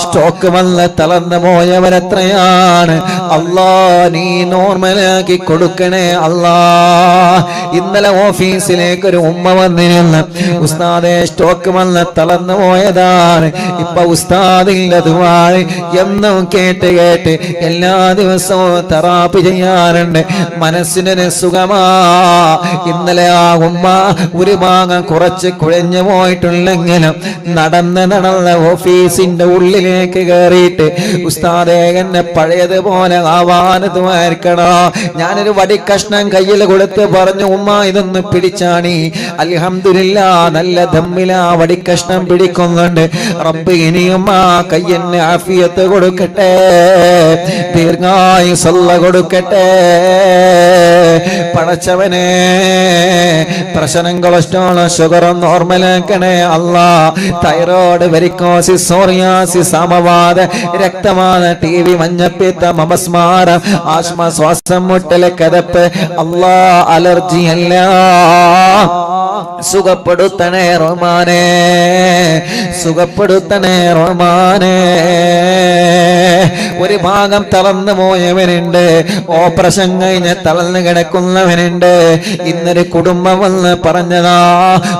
സ്ട്രോക്ക് വന്ന് തളർന്നു പോയവരെത്രയാണ് അല്ലാ, നീ നോർമലാക്കി കൊടുക്കണേ അല്ലാ. ഇന്നലെ ഓഫീസിലേക്ക് ഒരു ഉമ്മ വന്നിരുന്നു. ഉസ്താദേ, സ്ട്രോക്ക് വന്ന് തളർന്നു പോയതാണ്. ഇപ്പൊ ഉസ്താദിന്റെ ദുആ എന്നും കേട്ട് കേട്ട് എല്ലാ ദിവസവും തെറാപ്പി ചെയ്യാറുണ്ട്. മനസ്സിനൊരു സുഖമാ. ഇന്നലെ ആ ഉമ്മ ഒരു ഭാഗം കുറച്ച് കുഴഞ്ഞു പോയിട്ടുണ്ടെങ്കിലും നടന്ന് ഓഫീസിന്റെ ഉള്ളിലേക്ക് കയറിയിട്ട് ഉസ്താദേ, എന്നെ പഴയതുപോലെ ആവാൻ ദുആർക്കണോ. ഞാനൊരു വടിക്കഷ്ണം കയ്യിൽ കൊടുത്ത് പറഞ്ഞു, ഉമ്മ ഇതൊന്ന് പിടിച്ചാണി. അൽഹംദുലില്ലാ, നല്ല ദമ്മിലാ വടിക്കഷ്ണം പിടിക്കുന്നുണ്ട്. റബ്ബ് ഇനിയും ആ കയ്യന് ആഫിയത്ത് കൊടുക്കട്ടെ, ദീർഘായുസ്സ് കൊടുക്കട്ടെ. പടച്ചവനെ, പ്രഷറും കൊളസ്ട്രോളും ഷുഗറും നോർമലാക്കണേ അല്ലാ. തൈറോയ്ഡ്, വെരിക്കോസിസ്, സോറിയാസിസ്, സമവാത, രക്തവാത, ടിബി, മഞ്ഞപ്പിത്തം, അപസ്മാരം, ആസ്മ, ശ്വാസം മുട്ടല്, കതപ്പ്, അല്ലാ അലർജി എല്ലാം സുഖപ്പെടുത്തണേ റഹ്മാനേ, സുഖപ്പെടുത്തണേ റഹ്മാനേ. ഒരു ഭാഗം തളർന്നു പോയവനുണ്ട്, ഓപ്പറേഷൻ കഴിഞ്ഞ് തളർന്നു കിടക്കുന്നവനുണ്ട്. ഇന്നൊരു കുടുംബം വന്ന് പറഞ്ഞതാ,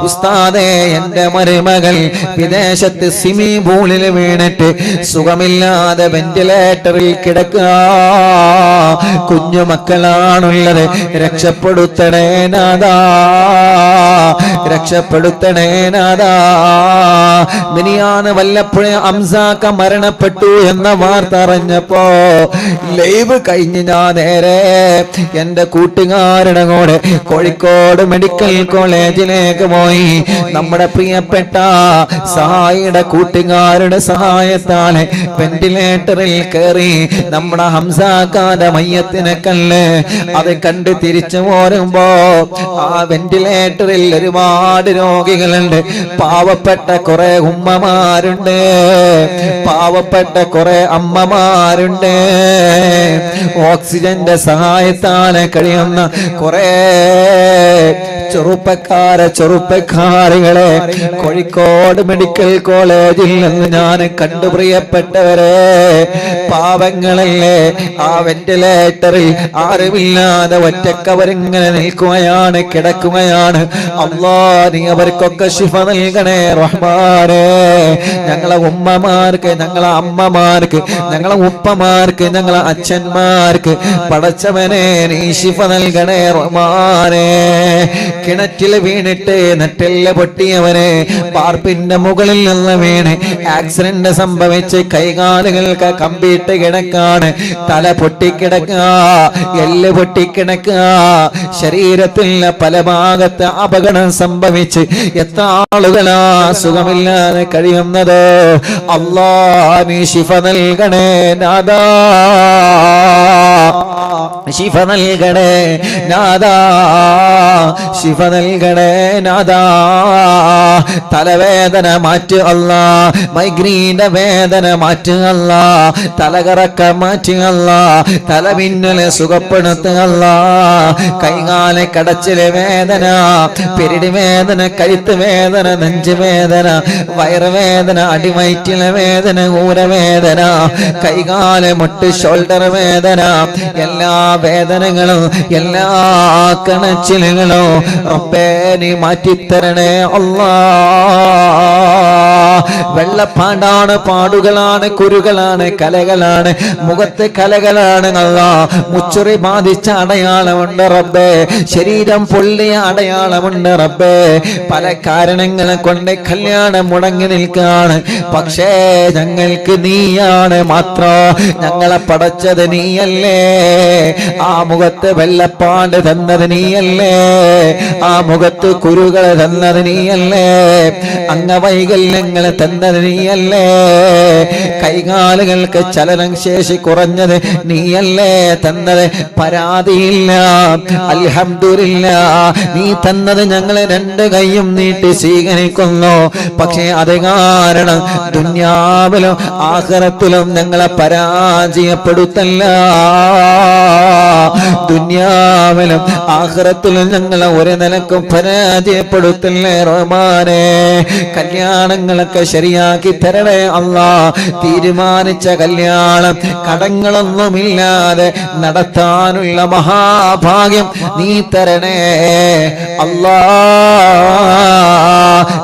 ഉസ്താദേ, എന്റെ മരുമകൾ വിദേശത്ത് സ്വിമ്മിംഗ് പൂളിൽ വീണിട്ട് സുഖമില്ലാതെ വെന്റിലേറ്ററിൽ കിടക്കുക. കുഞ്ഞു മക്കളാണുള്ളത്, രക്ഷപ്പെടുത്തണേ നാഥാ. രക്ഷപ്പെടുത്തണേ നാദാ. മിനിയാന്ന് വല്ലപ്പോഴേ ഹംസാക്ക മരണപ്പെട്ടു എന്ന വാർത്ത അറിഞ്ഞപ്പോ ലൈവ് കഴിഞ്ഞ് ഞാൻ നേരെ എന്റെ കൂട്ടുകാരുടെ കൂടെ കോഴിക്കോട് മെഡിക്കൽ കോളേജിലേക്ക് പോയി. നമ്മുടെ പ്രിയപ്പെട്ട സഹായിയുടെ കൂട്ടുകാരുടെ സഹായത്താൽ വെന്റിലേറ്ററിൽ കയറി നമ്മുടെ ഹംസാക്കാന്റെ മയ്യത്തിനെ കല്ല് അത് കണ്ട് തിരിച്ചു പോരുമ്പോ ആ വെന്റിലേറ്ററിൽ ഒരുപാട് രോഗികളുണ്ട്. പാവപ്പെട്ട കുറെ ഉമ്മമാരുണ്ട്, പാവപ്പെട്ട കുറെ അമ്മമാരുണ്ട്, ഓക്സിജന്റെ സഹായത്താലെ കഴിയുന്ന കുറെ ചെറുപ്പക്കാരികളെ കോഴിക്കോട് മെഡിക്കൽ കോളേജിൽ നിന്ന് ഞാൻ കണ്ടു. പ്രിയപ്പെട്ടവരെ, പാവങ്ങളല്ലേ ആ വെന്റിലേറ്ററിൽ ആരുമില്ലാതെ ഒറ്റക്കവരിങ്ങനെ നിൽക്കുകയാണ്, കിടക്കുകയാണ്. അല്ലാ, നീ അവർക്കൊക്കെ ശിഫ നൽകണേ റഹ്മാനേ. ഞങ്ങളെ ഉമ്മമാർക്ക്, ഞങ്ങളെ അമ്മമാർക്ക്, ഞങ്ങളെ ഉപ്പമാർക്ക്, ഞങ്ങളെ അച്ഛന്മാർക്ക് പടച്ചവനെ നീ ശിഫ നൽകണേ റഹ്മാനേ. കിണറ്റിൽ വീണിട്ട് നെറ്റെല്ല് പൊട്ടിയവനെ പാർപ്പിന്റെ മുകളിൽ നിന്ന് വീണ് ആക്സിഡന്റ് സംഭവിച്ച് കൈകാലുകൾക്ക് കമ്പിയിട്ട് കിടക്കാണ്, തല പൊട്ടിക്കിടക്കുക, എല്ല് പൊട്ടിക്കിടക്കുക, ശരീരത്തിൽ പല ഭാഗത്ത് അപകടം സംഭവിച്ച് എത്ര ആളുകളാ സുഖമില്ലാതെ കഴിയുന്നത്. അല്ലാ, നീ ശിഫ നൽകണേ നാദാ, ശിഫ നൽകണേ നാദാ, ശിഫ നൽകണേ നാദാ. തലവേദന മാറ്റ് അല്ലാ, മൈഗ്രീന്റെ വേദന മാറ്റ് അല്ലാ, തലകറക്ക മാറ്റ് അല്ലാ, തലമിന്നല് സുഖപ്പെടുത്ത അല്ലാ. കൈകാല കടച്ചില് വേദന, പെരിടി വേദന, കഴുത്ത് വേദന, നെഞ്ച് വേദന, വയറുവേദന, അടിവയറ്റിലെ വേദന, ഊരവേദന, കൈകാല മുട്ട് ഷോൾഡർ വേദന, എല്ലാ വേദനകളും എല്ലാ കണച്ചിലുകളും റബ്ബേ നീ മാറ്റിത്തരണേ അല്ലാ. വെള്ളപ്പാണ്ടാണ്, പാടുകളാണ്, കുരുകളാണ്, കലകളാണ്, മുഖത്ത് കലകളാണ് അല്ലാ. മുച്ചുറി ബാധിച്ച അടയാളമുണ്ട് റബ്ബേ, ശരീരം പൊള്ളിയ അടയാളമുണ്ട് റബ്ബേ. പല കാരണങ്ങളെ കൊണ്ട് കല്യാണം മുടങ്ങി നിൽക്കാണ്. പക്ഷേ ഞങ്ങൾക്ക് നീയാണ് മാത്രം, ഞങ്ങളെ പടച്ചത് നീയല്ലേ. ആ മുഖത്ത് വെള്ളപ്പാണ്ട് തന്നത് നീയല്ലേ, ആ മുഖത്ത് കുരുകൾ തന്നത് നീയല്ലേ, അംഗവൈകല്യങ്ങൾ തന്നത് നീയല്ലേ, കൈകാലുകൾക്ക് ചലനം ശേഷി കുറഞ്ഞത് നീയല്ലേ തന്നത്. പരാതിയില്ല, അൽഹംദുലില്ലാ, നീ തന്നത് ഞങ്ങൾ രണ്ട് കൈയും നീട്ടി സ്വീകരിക്കുന്നു. പക്ഷേ അത് കാരണം ദുനിയാവിലും ആഖിറത്തിലും ഞങ്ങളെ പരാജയപ്പെടുത്തല്ല, ദുനിയാവിലും ആഖിറത്തിലും ഞങ്ങളെ ഒരു നിലക്കും പരാജയപ്പെടുത്തല്ലേ റഹ്മാനേ. കല്യാണങ്ങളൊക്കെ ശരിയാക്കി തരണേ അല്ലാ. തീരുമാനിച്ച കല്യാണം കടങ്ങളൊന്നുമില്ലാതെ നടത്താനുള്ള മഹാഭാഗ്യം നീ തരണേ അല്ലാ.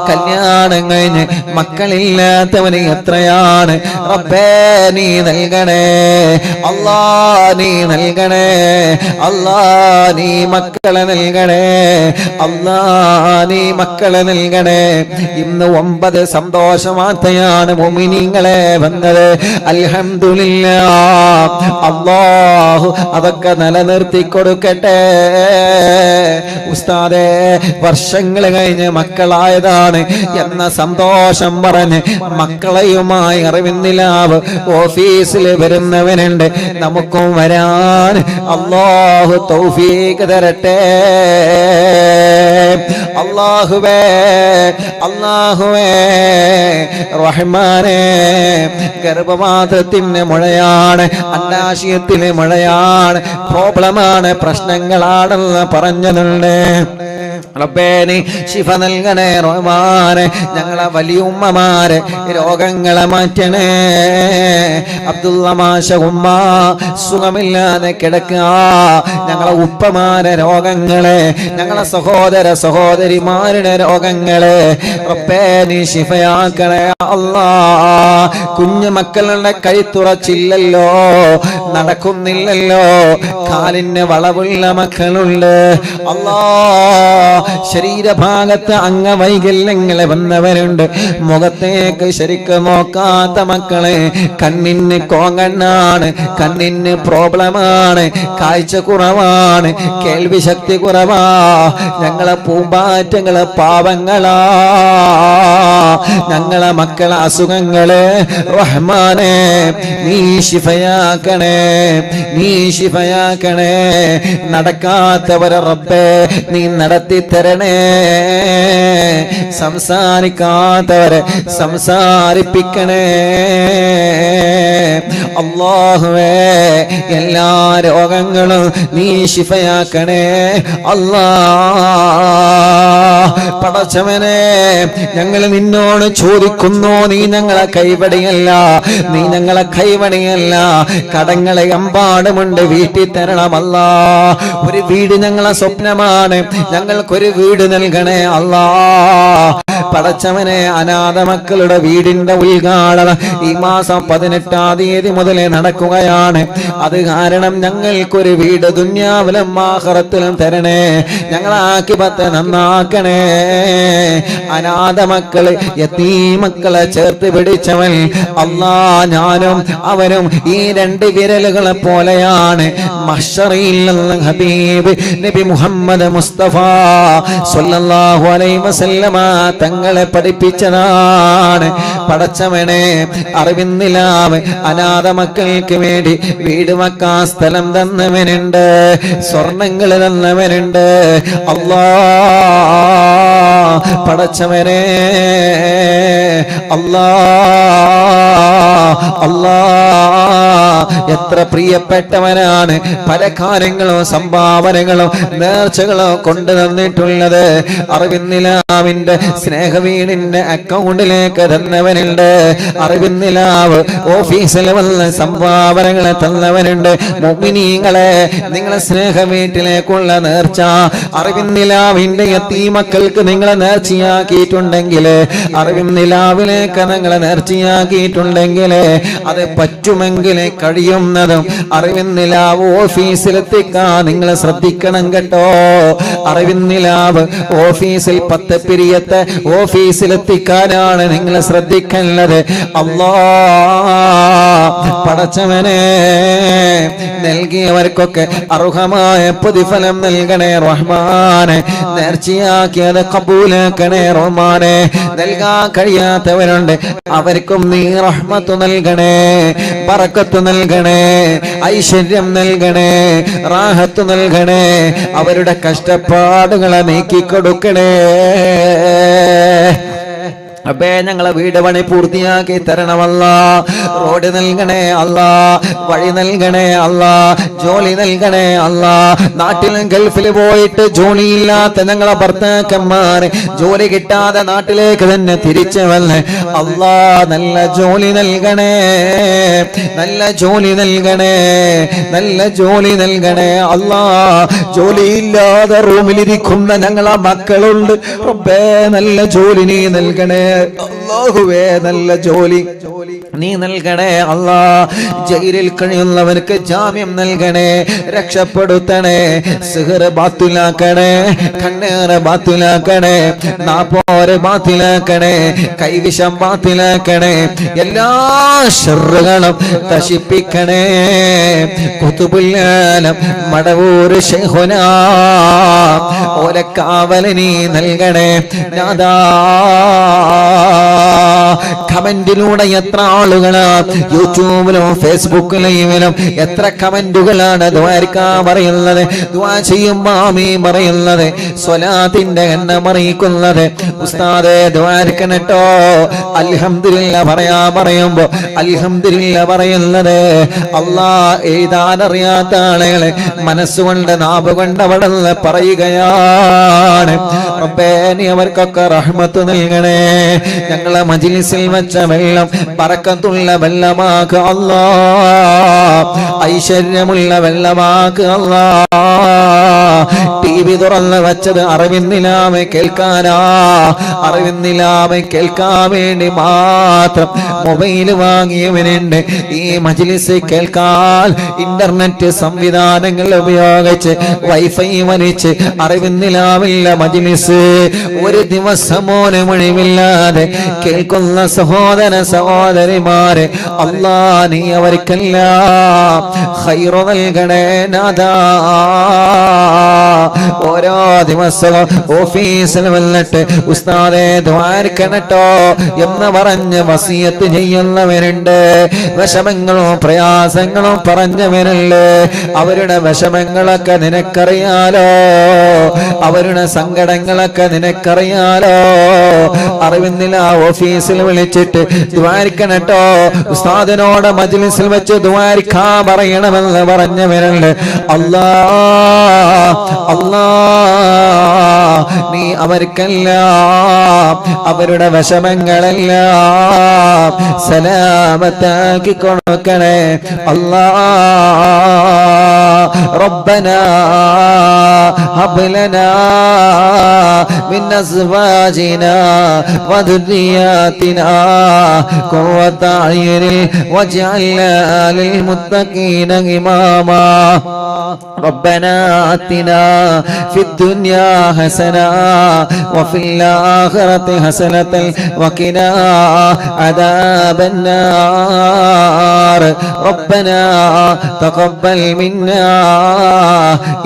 കല്യാണം കഴിഞ്ഞ് മക്കളില്ലാത്തവന് എത്രയാണ് റബ്ബേ, നീ നൽകണേ അല്ലാ, നീ നൽകണേ അല്ലാ, നീ മക്കളെ നൽകണേ അല്ലാ, നീ മക്കളെ നൽകണേ. ഇന്ന് 9 സന്തോഷ വാർത്തയാണ് മുഅ്മിനീങ്ങളെ വന്നത്. അൽഹംദുലില്ലാഹ്, അല്ലാഹു അതൊക്കെ നിലനിർത്തി കൊടുക്കട്ടെ. ഉസ്താദേ, വർഷങ്ങൾ കഴിഞ്ഞ് മക്കളായതാണ് എന്ന സന്തോഷം പറഞ്ഞ് മക്കളെയുമായി അറിവിന്നിലാവ് ഓഫീസിൽ വരുന്നവനുണ്ട്. നമുക്കും വരാൻ അല്ലാഹു തൗഫീഖ് തരട്ടെ. അല്ലാഹുവേ, അല്ലാഹുവേ റഹ്മാനേ, ഗർഭപാത്രത്തിന് മുഴയാണ്, അണ്ടാശയത്തിന് മുഴയാണ്, പ്രോബ്ലമാണ്, പ്രശ്നങ്ങളാണെന്ന് പറഞ്ഞതുണ്ട്. റബ്ബേ നീ ശിഫ നൽകണേ റഹ്മാനെ. ഞങ്ങളെ വലിയ ഉമ്മമാരെ രോഗങ്ങളെ മാറ്റണേ. അബ്ദുള്ള മാഷ ഉമ്മ സുഖമില്ലാതെ കിടക്കുക, ഞങ്ങളെ ഉപ്പമാരെ രോഗങ്ങളെ, ഞങ്ങളെ സഹോദര സഹോദരിമാരുടെ രോഗങ്ങളെ റബ്ബേ നീ ശിഫയാക്കണേ അല്ലാ. കുഞ്ഞു മക്കളുടെ കൈത്തുറച്ചില്ലല്ലോ, നടക്കുന്നില്ലല്ലോ, കാലിന് വളവുള്ള മക്കളുണ്ട് അല്ലാ. ശരീരഭാഗത്ത് അംഗവൈകല്യങ്ങളെ വന്നവരുണ്ട്. മുഖത്തേക്ക് ശരിക്കും നോക്കാത്ത മക്കളെ, കണ്ണിന് കോങ്ങണ്ണാണ്, കണ്ണിന് പ്രോബ്ലമാണ്, കാഴ്ച കുറവാണ്, കേൾവി ശക്തി കുറവാ. ഞങ്ങളെ പൂമ്പാറ്റങ്ങളെ പാവങ്ങളാ, ഞങ്ങളെ മക്കളെ അസുഖങ്ങള് റഹ്മാനെ നീ ശിഫയാക്കണേ, നീ ശിഫയാക്കണേ. നടക്കാത്തവരെ റബ്ബേ നീ നടത്തി തരണേ, സംസാരിക്കാത്തവരെ സംസാരിപ്പിക്കണേ. അല്ലാഹുവേ എല്ലാ രോഗങ്ങളും നീ ശിഫയാക്കണേ അല്ലാ. പടച്ചവനെ ഞങ്ങൾ നിന്നോട് ചോദിക്കുന്നു, നീ ഞങ്ങളെ കൈവടിയല്ല, നീ ഞങ്ങളെ കൈവടിയല്ല. കടങ്ങളെ എമ്പാടുമുണ്ട്, വീട്ടിൽ തരണമല്ല. ഒരു വീട് ഞങ്ങളെ സ്വപ്നമാണ്, ഞങ്ങൾക്കൊരു വീട് നൽകണേ അല്ലാ. പടച്ചവനെ അനാഥ മക്കളുടെ വീടിന്റെ ഉദ്ഘാടനം ഈ മാസം 18-ാം തീയതി മുതൽ നടക്കുകയാണ്. അത് കാരണം ഞങ്ങൾക്കൊരു വീട് ദുനിയാവിലും ആഖിറത്തിലും തരണേ, ഞങ്ങളെ ആഖിറത്ത് നന്നാക്കണേ. അനാഥ മക്കള് യതീമക്കളെ ചേർത്ത് പിടിച്ചവൻ അല്ലാ, ഞാനും അവരും ഈ 2 വിരലുകളെ പോലെയാണ്. മഹ്ശറിൽ ഹബീബ് നബി മുഹമ്മദ് മുസ്തഫ സ്വല്ലല്ലാഹു അലൈഹി വസല്ലമ തങ്ങളെ പഠിപ്പിച്ചതാണ്. പടച്ചവനെ അറിവിന്നിലാവ് അനാഥ മക്കൾക്ക് വേണ്ടി വീട് വെക്കാൻ സ്ഥലം തന്നവനുണ്ട്, സ്വർണങ്ങൾ തന്നവനുണ്ട് അല്ലാ. പടച്ചവനെ അല്ലാ, അല്ലാ എത്ര പ്രിയപ്പെട്ടവനാണ്. പല കാര്യങ്ങളും സംഭാവനകളും നേർച്ചകളും കൊണ്ടു തന്നിട്ടുള്ളത്. അറിവിന്നിലാവിന്റെ സ്നേഹവീടിന്റെ അക്കൗണ്ടിലേക്ക് തന്നവനുണ്ട്. അറിവിന്നിലാവ് ഓഫീസിൽ വന്ന് സംഭാവനകളെ തന്നവനുണ്ട്. മുഅ്മിനീങ്ങളെ നിങ്ങളെ സ്നേഹ വീട്ടിലേക്കുള്ള നേർച്ച അറിവിന്നിലാവിന്റെ യതീമക്കൾക്ക് നിങ്ങളെ നേർച്ചയാക്കിയിട്ടുണ്ടെങ്കിൽ, അറിവിന്നിലാവിലേക്ക് നിങ്ങളെ നേർച്ചയാക്കിയിട്ടുണ്ടെങ്കിൽ അത് പറ്റുമെങ്കിൽ കഴിയുന്നതും അറിവിന്നിലാവ് ഓഫീസിലെത്തിക്കാൻ നിങ്ങൾ ശ്രദ്ധിക്കണം കേട്ടോ. അറിവിന്നിലാവ് ഓഫീസിൽ 10 പിരിയത്തെ ഓഫീസിലെത്തിക്കാനാണ് നിങ്ങൾ ശ്രദ്ധിക്കുന്നത്. അല്ലാ പടച്ചവനെ നൽകിയവർക്കൊക്കെ അർഹമായ പ്രതിഫലം നൽകണേ റഹ്മാനെ. നേർച്ചയാക്കിയത് കബൂലാക്കണേ റഹ്മാനെ. നൽകാൻ കഴിയാത്തവരുണ്ട്, അവർക്കും നീ റഹ്മത്ത് നൽകണേ, ബറക്കത്ത് നൽകണേ, ഐശ്വര്യം നൽകണേ, റാഹത്ത് നൽകണേ. അവരുടെ കഷ്ടപ്പാടുകളെ നീക്കിക്കൊടുക്കണേ. അപ്പേ ഞങ്ങളെ വീട് പണി പൂർത്തിയാക്കി തരണമല്ല. റോഡ് നൽകണേ അല്ലാ, വഴി നൽകണേ അല്ലാ, ജോലി നൽകണേ അല്ലാ. നാട്ടിലും ഗൾഫിൽ പോയിട്ട് ജോലിയില്ലാത്ത ഞങ്ങളെ ഭർത്താക്കന്മാർ ജോലി കിട്ടാതെ നാട്ടിലേക്ക് തന്നെ തിരിച്ചു വന്ന് അല്ലാ നല്ല ജോലി നൽകണേ, നല്ല ജോലി നൽകണേ, നല്ല ജോലി നൽകണേ അല്ലാ. ജോലിയില്ലാതെ റൂമിലിരിക്കുന്ന ഞങ്ങളെ മക്കളുണ്ട് റബ്ബേ, നല്ല ജോലി നീ നൽകണേ അല്ലാഹുവേ, നല്ല ജോലി നീ നൽകണേ അല്ലാ. ജയിലിൽ കഴിയുന്നവർക്ക് ജാമ്യം നൽകണേ, രക്ഷപ്പെടുത്തണേ. സിഹ്ർ ബാത്തിലാക്കണേ, കണ്ണേറ് ബാത്തിലാക്കണേ, നാപ്പോര് ബാത്തിലാക്കണേ, കൈവിഷം ബാത്തിലാക്കണേ. എല്ലാ ശർറുകളും നശിപ്പിക്കണേ. ഖുതുബുൽ ആലം മടവൂർ ശൈഖുനാ ഓലക്കാവല് നീ നൽകണേ നാദാ. കമന്റിലൂടെ എത്ര ആളുകളാ യൂട്യൂബിലും ഫേസ്ബുക്കിലും എത്ര കമന്റുകളാണ് ദ്വാരക്കാൻ പറയുന്നത്, ദ്വാ ചെയ്യുമ്പോ ആമീൻ പറയുന്നത്, സ്വലാത്തിന്റെ എണ്ണം അറിയിക്കുന്നത്. ഉസ്താദേ ദ്വാരക്കനട്ടോ അൽഹംദുലില്ലാ പറയുമ്പോ അൽഹംദുലില്ലാ പറയുന്നത്. അല്ലാ എഴുതാനറിയാത്ത ആളുകളെ മനസ്സുകൊണ്ട് നാവുകൊണ്ട് അവിടെ പറയുകയാണ്. റബ്ബേ നീ അവർക്കൊക്കെ റഹ്മത്ത് നൽകണേ. ഞങ്ങളെ മജ്ലിസിൽ വെച്ച വെള്ളം ബറക്കത്തുള്ള വെള്ളമാക്ക് അല്ലാ, ഐശ്വര്യമുള്ള വെള്ളമാക്ക് അല്ലാ. TV തുറന്ന് വെച്ചത് അറിവിന്നിലാമെ കേൾക്കാനാ. അറിവിന്നിലാമെ കേൾക്കാൻ വേണ്ടി മാത്രം മൊബൈൽ വാങ്ങിയവനുണ്ട്. ഈ മജ്ലിസ് കേൾക്കാൻ ഇന്റർനെറ്റ് സംവിധാനങ്ങൾ ഉപയോഗിച്ച് വൈഫൈ വലിച്ച് അറിവിന്നിലാവില്ല മജ്ലിസ് ഒരു ദിവസം മോനെ മുഴിവില്ലാതെ കേൾക്കുന്ന സഹോദര സഹോദരിമാരെ, അല്ലാ നീ അവർക്കെല്ലാം ഖൈറ് നൽകണേ നാഥാ. ഓരോ ദിവസവും ഓഫീസിൽ വന്നിട്ട് ഉസ്താദേ ദ്വാരക്കണട്ടോ എന്ന് പറഞ്ഞ് വസിയത്ത് ചെയ്യുന്നവരുണ്ട്. വിഷമങ്ങളും പ്രയാസങ്ങളും പറഞ്ഞവരുണ്ട്. അവരുടെ വിഷമങ്ങളൊക്കെ നിനക്കറിയാലോ, അവരുടെ സങ്കടങ്ങളൊക്കെ നിനക്കറിയാലോ. അറിവിന്നില്ല ഓഫീസിൽ വിളിച്ചിട്ട് ദ്വാരക്കണട്ടോ, ഉസ്താദിനോട് മജ്ലിസിൽ വെച്ച് ദ്വാരക്കാൻ പറയണമെന്ന് പറഞ്ഞവരുണ്ട്. അല്ലാ അല്ലാ നീ അവർക്കെല്ലാം അവരുടെ വിഷമങ്ങളെല്ലാം സലാമത്താക്കി കൊടുക്കണേ അല്ലാ. റബ്ബനാ ഹബ് ലനാ മിൻ അസ്വാജിനാ വദുരിയാതിനാ ഖുവത അയ്യുനിൽ വജഅൽനാ ലിൽ മുത്തഖീന ഇമാമാ. ربنا آتنا في الدنيا حسنة وفي الآخرة حسنة وقنا عذاب النار. ربنا تقبل منا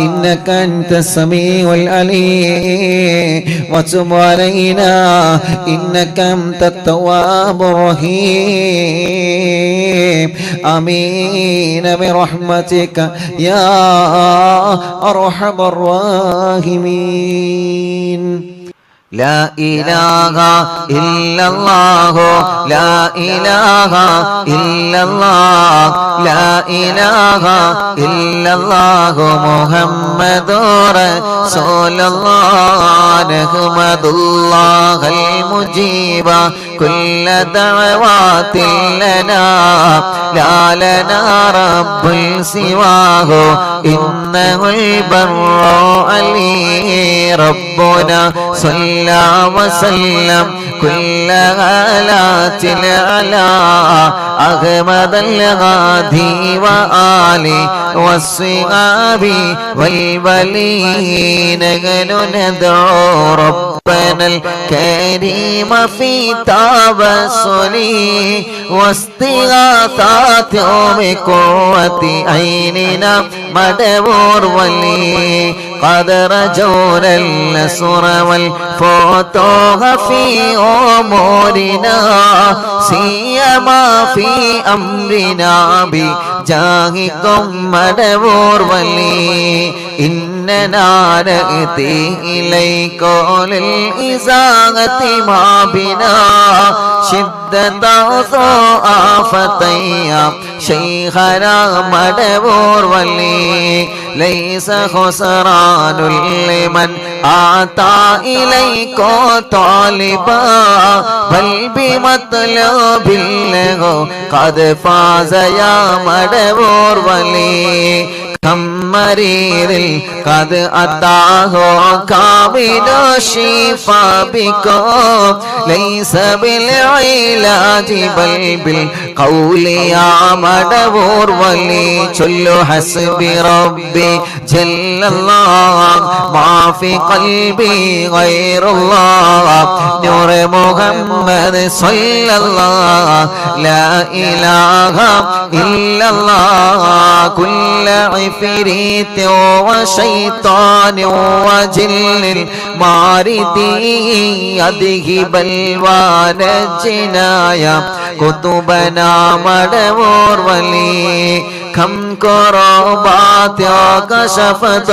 إنك أنت السميع العليم وتب علينا إنك أنت التواب الرحيم. آمين برحمتك يا أرحم الراحمين. لا إله إلا الله لا إله إلا الله لا إله إلا الله محمد رسول الله. نحمد الله المجيب كل دعوات لنا لا لنا رب سواه إنه البر علي. ربنا صلى وسلم كل آلات على أحمد الغادي وآله والصحاب والولين. ندعو ربنا الكريم في توسلي واستغاثات بقوة عيننا مدبور ولي. قد رجونا النصر والفتوح في أمورنا سيما في أمرنا بجاهكم مدبور ولي. إننا نأتي إليك للإزاغة ما بنا شدة ضعفتي شيخنا مدبور ولي. ليس خسران لمن آتى إليك طالبا بل بمطلب له قد فاز يا مدبور ولي. كم مريض قد أتاه كامل الشفاء بكم ليس بالعلاج بل بالقول يا مدبور ولي. صلوا حسبي ربي جل الله ما في قلبي غير الله. نور محمد صلى الله لا إله إلا الله. كل عفريت وشيطان وجن ماردي أذهب الوانجنا يا كتبنا مدبور ولي. كم كربات كشفت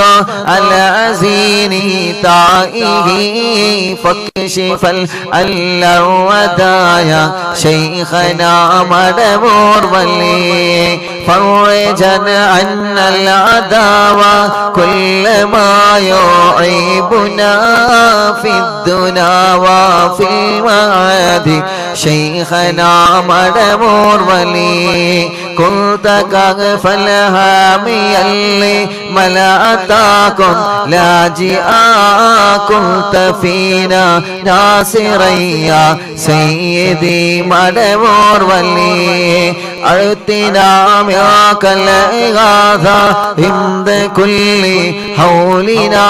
العزين تائه فاكشف الودايا شيخنا مدبور ولي. فرجنا عن العداوة كل ما يعيبنا في الدنا وفي المعاد شيخنا مدبور ولي. كنت كغف الهامي اللي ملأتاكم لاجئا كنت فينا ناصرا يا سيدي مدبور ولي أعطنا معك الإغاثة عند كل حولنا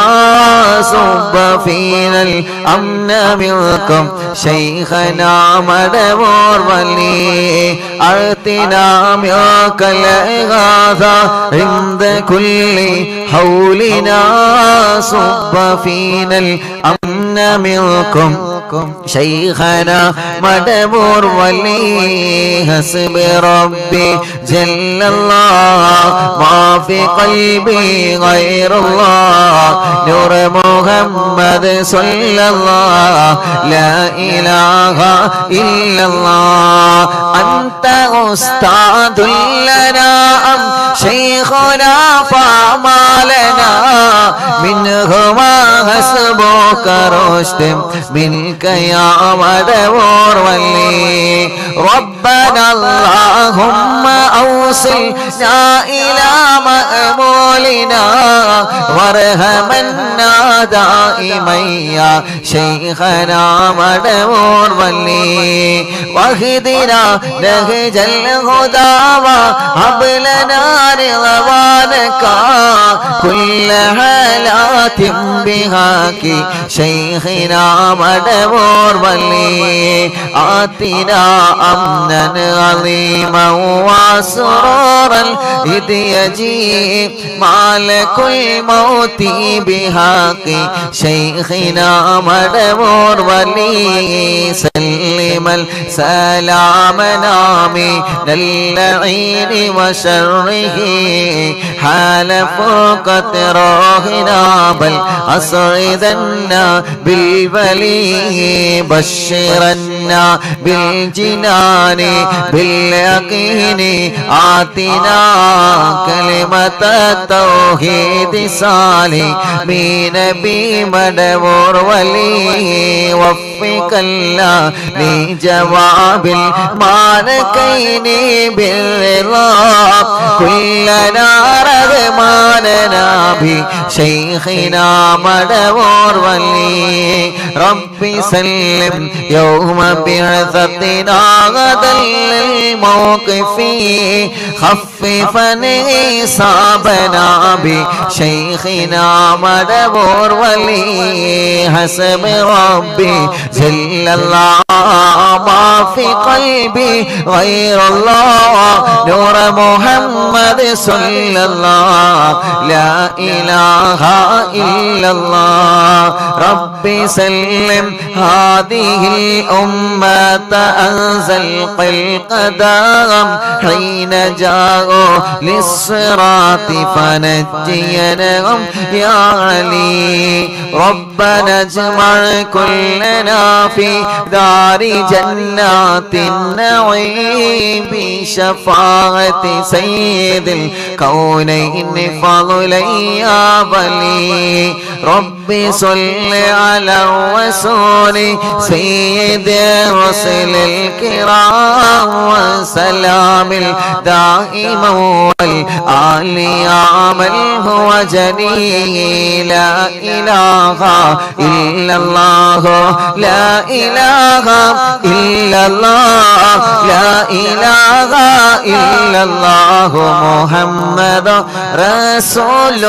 صب فينا الأمن منكم شيخنا مدبور ولي أعطنا معك الإغاثة عند كل حولنا صب فينا الأمن منكم شيخنا مدبور ولي حسب ربي جل الله ما في قلبي غير الله نور محمد صلى الله لا إله إلا الله أنت أستاذ لنا أم شيخنا فما لنا منهما حسبك رشد منك يا مدبور ولي ربنا اللهم أوصلنا إلى مأمولنا وارحمنا دائما يا شيخنا مدبور ولي واهدنا نهج الهدى وهب لنا رضوانك كل حالات بهاك شيخنا مدبور ولي آتنا أمنا عظيما وسرورا إذ يجيء مالك الموت بحق شيخنا مدبور ولي سلم السلام نامي اللعين وشره حال فوق روحنا بل أسعدنا بالبلي بشرنا بالجنان باليقين آتنا كلمة التوحيد صالح بنبي مدبور ولي وفق الله لجواب المالكين بالرضا كلنا رغماننا بشيخنا مدبور ولي ربي سلم يوم بعثتنا غدا للموقف خففا حسابنا بشيخنا مدبور ولي حسب ربي جل الله ما في قلبي غير الله نور محمد صلى الله لا إله إلا الله ربي سلم هذه الأمة أنزل القدم حين جاءوا للصراط فنجينهم يا علي ربنا اجمع كلنا في دار جنات النعيم بشفاعة سيد الكونين فضلا يا ولي ربي صل على الرسول سيد الرسل الكرام وسلام الدائم والآل يا من هو جليل لا إله إلا الله لا إله إلا الله لا إله إلا الله محمد رسول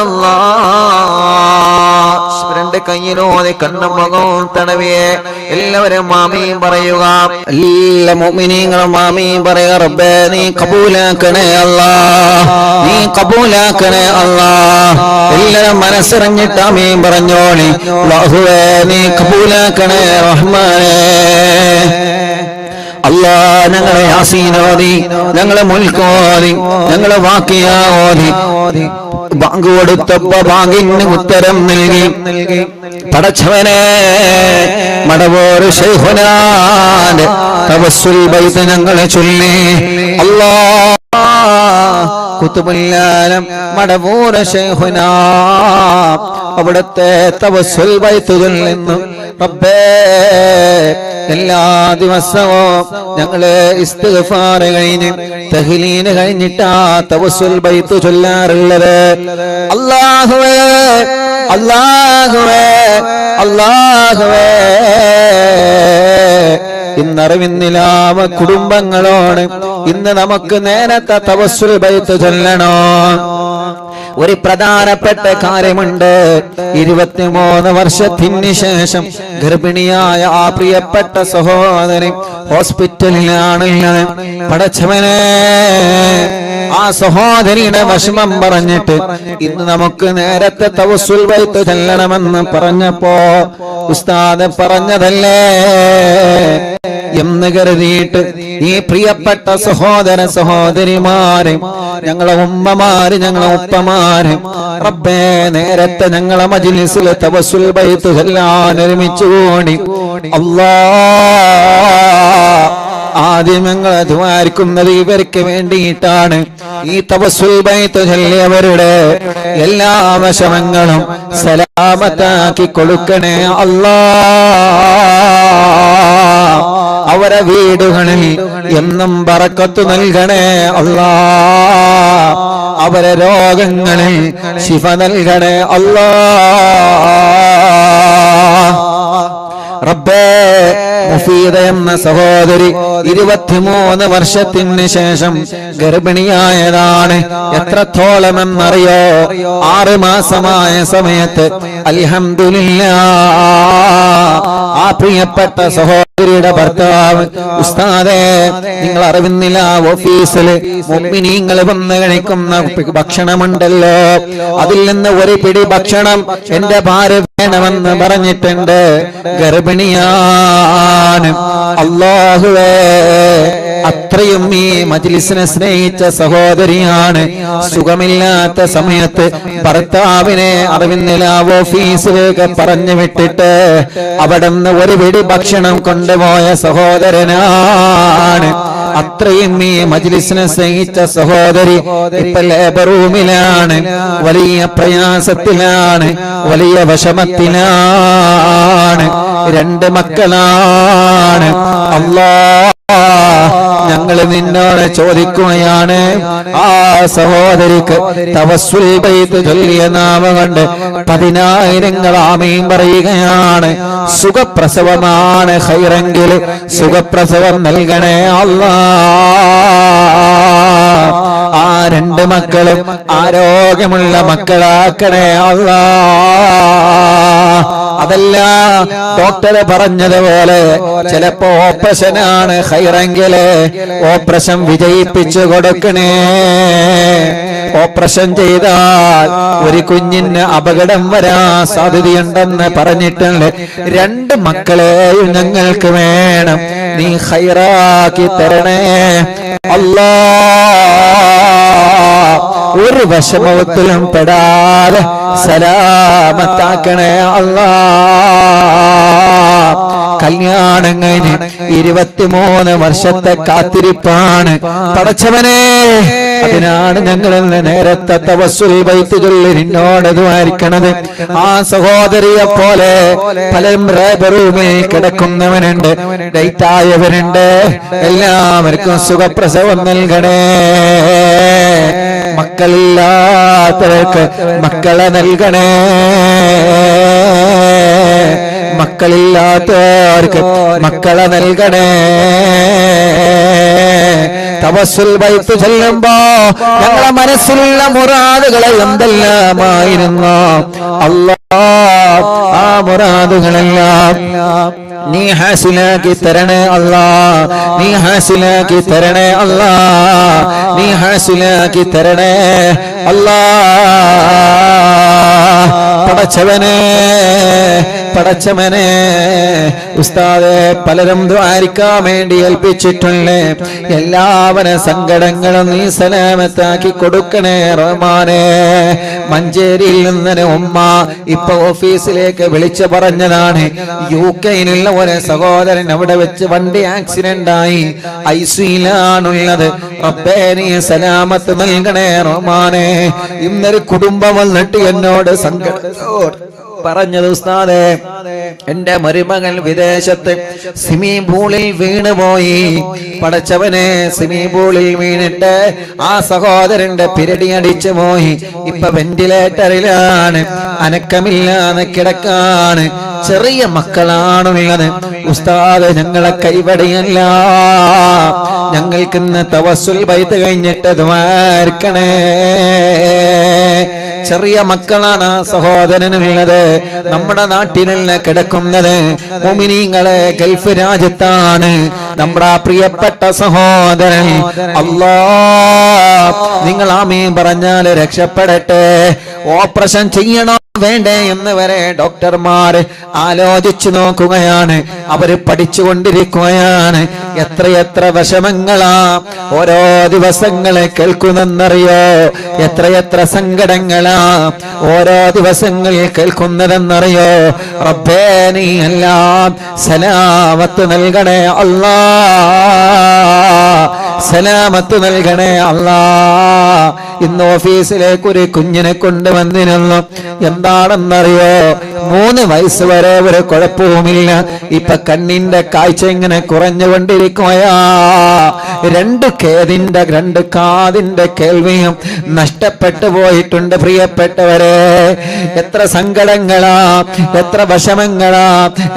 الله രണ്ട് കയ്യിലോടെ കണ്ണും മുഖവും തടവിയെ എല്ലാവരും ആമീൻ പറയുക എല്ലാ മുഅ്മിനീങ്ങളും ആമീൻ പറയുക റബ്ബേ നീ കബൂലാക്കണേ അല്ലാഹ് നീ കബൂലാക്കണേ അല്ലാഹ് എല്ലാവരും മനസ്സറിഞ്ഞിട്ട് ആമീൻ പറഞ്ഞോളി അല്ലാഹുവേ നീ കബൂലാക്കണേ റഹ്മാനേ അല്ലാഹ് ഞങ്ങളെ യാസീൻ ഓതി ഞങ്ങളെ മുൽക്ക് ഓതി ഞങ്ങളെ വാക്കിയ ഓതി ബാങ്ക് കൊടുത്തപ്പോ ബാങ്കിന് ഉത്തരം നൽകി പടച്ചവനെ മടവൂർ ശൈഖുനാന്റെ തവസ്സുൽ ബൈത്ത് ഞങ്ങളെ ചൊല്ലി അല്ലാഹ് ഖുതുബുൽ മടവൂർ ശൈഖുന അവിടുത്തെ തവസ്സുൽ ബൈത്തുൽ നിന്ന് റബ്ബേ എല്ലാ ദിവസവും ഞങ്ങള് ഇസ്തിഗ്ഫാർ കഴിഞ്ഞ് തഹ്ലീൽ കഴിഞ്ഞിട്ടാ തവസ്സുൽ ബൈത്ത് ചൊല്ലാറുള്ളത്. അല്ലാഹുവേ അല്ലാഹുവേ അല്ലാഹുവേ ഇന്നറിവിന്നിലാവ കുടുംബങ്ങളോട് ഇന്ന് നമുക്ക് നേരത്തെ തവസ്സുൽ ബൈത്ത് ചൊല്ലണോ? ഒരു പ്രധാനപ്പെട്ട കാര്യമുണ്ട്. 23 വർഷത്തിന് ശേഷം ഗർഭിണിയായ ആ പ്രിയപ്പെട്ട സഹോദരി ഹോസ്പിറ്റലിലാണുള്ളത്. പടച്ചവനെ, ആ സഹോദരിയുടെ വിഷമം പറഞ്ഞിട്ട് ഇന്ന് നമുക്ക് നേരത്തെ തവസ്സുൽ ബൈത്ത് ചൊല്ലണമെന്ന് പറഞ്ഞപ്പോ ഉസ്താദ് പറഞ്ഞതല്ലേ എന്ന് കരുതിയിട്ട് ഈ പ്രിയപ്പെട്ട സഹോദര സഹോദരിമാരെ, ഞങ്ങളെ ഉമ്മമാര്, ഞങ്ങളെ ഉപ്പമാര്, റബ്ബേ നേരത്തെ ഞങ്ങളെ മജ്ലിസിൽ തവസ്സുൽ ബൈത്ത് ചൊല്ലാൻ ഒരുമിച്ച് കൂടി. അല്ലാഹ്, ആദ്യം ഞങ്ങൾ ദ്വാരിക്കുന്നത് ഇവർക്ക് വേണ്ടിയിട്ടാണ്. ഈ തവസ്സുൽ ബൈത്ത് ചൊല്ലിയവരുടെ എല്ലാ വിഷമങ്ങളും സലാമത്താക്കി കൊടുക്കണേ അല്ലാഹ്. അവരെ വീടുകളിൽ എന്നും ബറക്കത്ത് നൽകണേ അല്ലാഹ്. അവരെ രോഗങ്ങളിൽ ശിഫ നൽകണേ അല്ലാഹ്. റബ്ബേ, മുഫീദ എന്ന സഹോദരി 23 വർഷത്തിന് ശേഷം ഗർഭിണിയായതാണ്. എത്രത്തോളമെന്നറിയോ? 6 മാസമായ സമയത്ത് അൽഹംദുലില്ലാഹ് ആ പ്രിയപ്പെട്ട സഹോദരിയുടെ ഭർത്താവ്, ഉസ്താദേ നിങ്ങൾ അറിവുന്നില്ല, ഓഫീസില് മുഅ്മിനീങ്ങൾ വന്ന് കഴിക്കുന്ന ഭക്ഷണമുണ്ടല്ലോ, അതിൽ നിന്ന് ഒരു പിടി ഭക്ഷണം എന്റെ ഭാര്യ വേണമെന്ന് പറഞ്ഞിട്ടുണ്ട്. ഗർഭിണിയാണ്. അല്ലാഹുവേ, അത്രയും ഈ മജ്ലിസിനെ സ്നേഹിച്ച സഹോദരിയാണ്. സുഖമില്ലാത്ത സമയത്ത് ഭർത്താവിനെ അറിവിന്നില്ല ഓഫീസിലേക്ക് പറഞ്ഞു വിട്ടിട്ട് അവിടെ നിന്ന് ഒരു പിടി ഭക്ഷണം കൊണ്ടുപോയ സഹോദരനാണ്. അത്രയും ഈ മജ്ലിസിനെ സ്നേഹിച്ച സഹോദരി ഇപ്പൊ ലേബർ റൂമിലാണ്, വലിയ പ്രയാസത്തിലാണ്, വലിയ വിഷമത്തിലാണ്. 2 മക്കളാണ്. അല്ലാഹ്, ഞങ്ങൾ നിന്നോട് ചോദിക്കുകയാണ്, ആ സഹോദരിക്ക് തവസ്സുൽ ബൈത്ത് ചൊല്ലിയ നാമം കൊണ്ട് 10,000 ആമീൻ പറയുകയാണ്. സുഖപ്രസവമാണ്, ഖൈറെങ്കിൽ സുഖപ്രസവം നൽകണേ അല്ലാഹ്. ആ 2 മക്കളും ആരോഗ്യമുള്ള മക്കളാക്കണേ അല്ലാഹ്. അതല്ല, ഡോക്ടർ പറഞ്ഞതുപോലെ ചിലപ്പോ ഓപ്പറേഷനാണ് ഖൈറെങ്കില് ഓപ്പറേഷൻ വിജയിപ്പിച്ചു കൊടുക്കണേ. ഓപ്പറേഷൻ ചെയ്താൽ ഒരു കുഞ്ഞിന് അപകടം വരാൻ സാധ്യതയുണ്ടെന്ന് പറഞ്ഞിട്ടുണ്ട്. 2 മക്കളെയും ഞങ്ങൾക്ക് വേണം, നീ ഖൈറാക്കി തരണേ അല്ലാഹ്. ഒരു വിഷമത്തിലും പെടാതെ സലാമത്താക്കണേ അല്ലാഹ്. കല്യാണം കഴിഞ്ഞ് 23 വർഷത്തെ കാത്തിരിപ്പാണ് പടച്ചവനെ. അതിനാണ് ഞങ്ങൾ നേരത്തെ തവസ്സുൽ ബൈത്ത് ചൊല്ലി നിന്നോട് ദ്വാരിക്കണത്. ആ സഹോദരിയെ പോലെ പലരും റൂമിൽ കിടക്കുന്നവനുണ്ട്, ഡേറ്റ് ആയവരുണ്ട്. എല്ലാവർക്കും സുഖപ്രസവം നൽകണേ. മക്കളില്ലാത്തവർക്ക് മക്കളെ നൽകണേ. മക്കളില്ലാത്തവർക്ക് മക്കളെ നൽകണേ. തവസ്സുൽ ബൈത്ത് ചൊല്ലുമ്പോ ഞങ്ങളെ മനസ്സിലുള്ള മുറാദുകളെ എന്തെല്ലാമായിരുന്നു അല്ലാഹ്, ആ മുറാദുകളെല്ലാം നീ ഹാസിലാക്കി തരണേ അല്ലാഹ്. നീ ഹാസിലാക്കി തരണേ അല്ലാഹ്. നീ ഹാസിലാക്കി തരണേ അല്ലാഹ്. പടച്ചവനെ, പടച്ചവനെ, ഉസ്താദെ പലരും ദ്വാരിക്കാൻ വേണ്ടി ഏൽപ്പിച്ചിട്ടുണ്ട്. എല്ലാവരും സങ്കടങ്ങളും നീ സലാമത്താക്കി കൊടുക്കണേ റഹ്മാനേ. മഞ്ചേരിയിൽ നിന്ന് ഉമ്മ ഇപ്പൊ ഓഫീസിലേക്ക് വിളിച്ചു പറഞ്ഞതാണ്, UK-യിലുള്ള ഒരു സഹോദരൻ അവിടെ വെച്ച് വണ്ടി ആക്സിഡന്റ് ആയി ICUലാണുള്ളത്. റബ്ബേ നീ സലാമത്ത് നൽകണേ റഹ്മാനേ. ഇന്നൊരു കുടുംബം വന്നിട്ട് എന്നോട് പറഞ്ഞത്, ഉസ്താദേ എന്റെ മരുമകൻ വിദേശത്ത് സ്വിമ്മിംഗ് പൂളിൽ വീണുപോയി. പടച്ചവനെ, സ്വിമ്മിംഗ് പൂളിൽ വീണിട്ട് ആ സഹോദരന്റെ പിരടി അടിച്ചു പോയി. ഇപ്പൊ വെന്റിലേറ്ററിലാണ്, അനക്കമില്ലാതെ കിടക്കാണ്. ചെറിയ മക്കളാണുള്ളത്. ഉസ്താദ് ഞങ്ങളെ കൈവടിയല്ല, ഞങ്ങൾക്കിന്ന് തവസ്സുൽ ബൈത്ത് കഴിഞ്ഞിട്ട് ദ്വാർക്കണേ. ചെറിയ മക്കളാണ് ആ സഹോദരനുള്ളത്. നമ്മുടെ നാട്ടിലല്ല കിടക്കുന്നത്, മുഅ്മിനീങ്ങളെ ഗൾഫ് രാജ്യത്താണ് നമ്മുടെ പ്രിയപ്പെട്ട സഹോദരൻ. അല്ലാഹ് നിങ്ങൾ ആമീൻ പറഞ്ഞാൽ രക്ഷപ്പെടട്ടെ. ഓപ്പറേഷൻ ചെയ്യണോ വേണ്ടേ എന്ന് വരെ ഡോക്ടർമാർ ആലോചിച്ചു നോക്കുകയാണ്. അവര് പഠിച്ചുകൊണ്ടിരിക്കുകയാണ്. എത്രയെത്ര വിഷമങ്ങളാ ഓരോ ദിവസങ്ങളെ കേൾക്കുന്നെന്നറിയോ? എത്രയെത്ര സങ്കടങ്ങളാ ഓരോ ദിവസങ്ങളിൽ കേൾക്കുന്നതെന്നറിയോ? റബ്ബേ നീ എല്ലാം സലാമത്ത് നൽകണേ അല്ലാ, സലാമത്ത് നൽകണേ അല്ലാ. ഇന്ന് ഓഫീസിലേക്ക് ഒരു കുഞ്ഞിനെ കൊണ്ടുവന്നിരുന്നു. എന്താണെന്നറിയോ? 3 വയസ്സ് വരെ ഒരു കുഴപ്പവുമില്ല. ഇപ്പൊ കണ്ണിന്റെ കാഴ്ച ഇങ്ങനെ കുറഞ്ഞുകൊണ്ടിരിക്കുകയാ. 2 കാതിന്റെ കേൾവിയും നഷ്ടപ്പെട്ടു പോയിട്ടുണ്ട്. പ്രിയപ്പെട്ടവരെ, എത്ര സങ്കടങ്ങളാ, എത്ര വിഷമങ്ങളാ,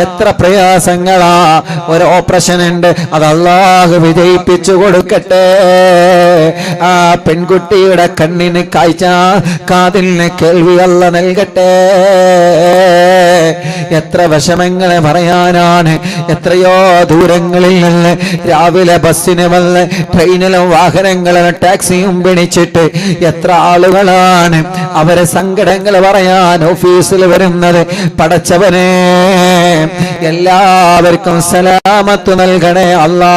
എത്ര പ്രയാസങ്ങളാ. ഒരു ഓപ്പറേഷൻ ഉണ്ട്, അത് അല്ലാഹു വിജയിപ്പിച്ചു കൊടുക്കട്ടെ. ആ പെൺകുട്ടിയുടെ കണ്ണിന് കാഴ്ച, കാതിന് കേൾവി അല്ലാഹു നൽകട്ടെ. എത്ര വിഷമങ്ങളെ പറയാനാണ്. എത്രയോ ദൂരങ്ങളിൽ നിന്ന് രാവിലെ ബസ്സിന് വന്ന് ട്രെയിനിലും വാഹനങ്ങളും ടാക്സിയും പിടിച്ചിട്ട് എത്ര ആളുകളാണ് അവരെ സങ്കടങ്ങൾ പറയാൻ ഓഫീസിൽ വരുന്നത്. പടച്ചവനെ, എല്ലാവർക്കും സലാമത്ത് നൽകണേ അല്ലാ.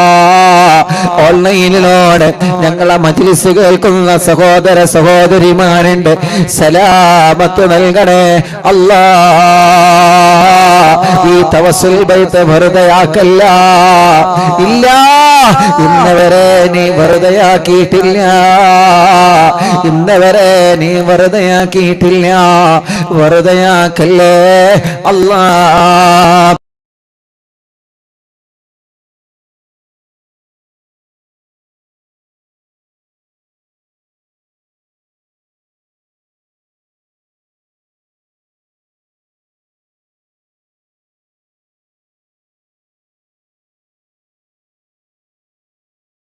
ഓൺലൈനിലൂടെ ഞങ്ങളെ മജ്ലിസ് കേൾക്കുന്ന സഹോദര സഹോദരിമാരുണ്ട്, സലാമത്ത് നൽകണേ അല്ലാ. ഈ തവസ്സുൽ ബൈത്ത് വെറുതെയാക്കല്ല. ഇല്ല, ഇന്നവരെ നീ വെറുതെയാക്കിയിട്ടില്ല, ഇന്നവരെ നീ വെറുതെയാക്കിയിട്ടില്ല. വെറുതെയാക്കല്ലേ അല്ലാ.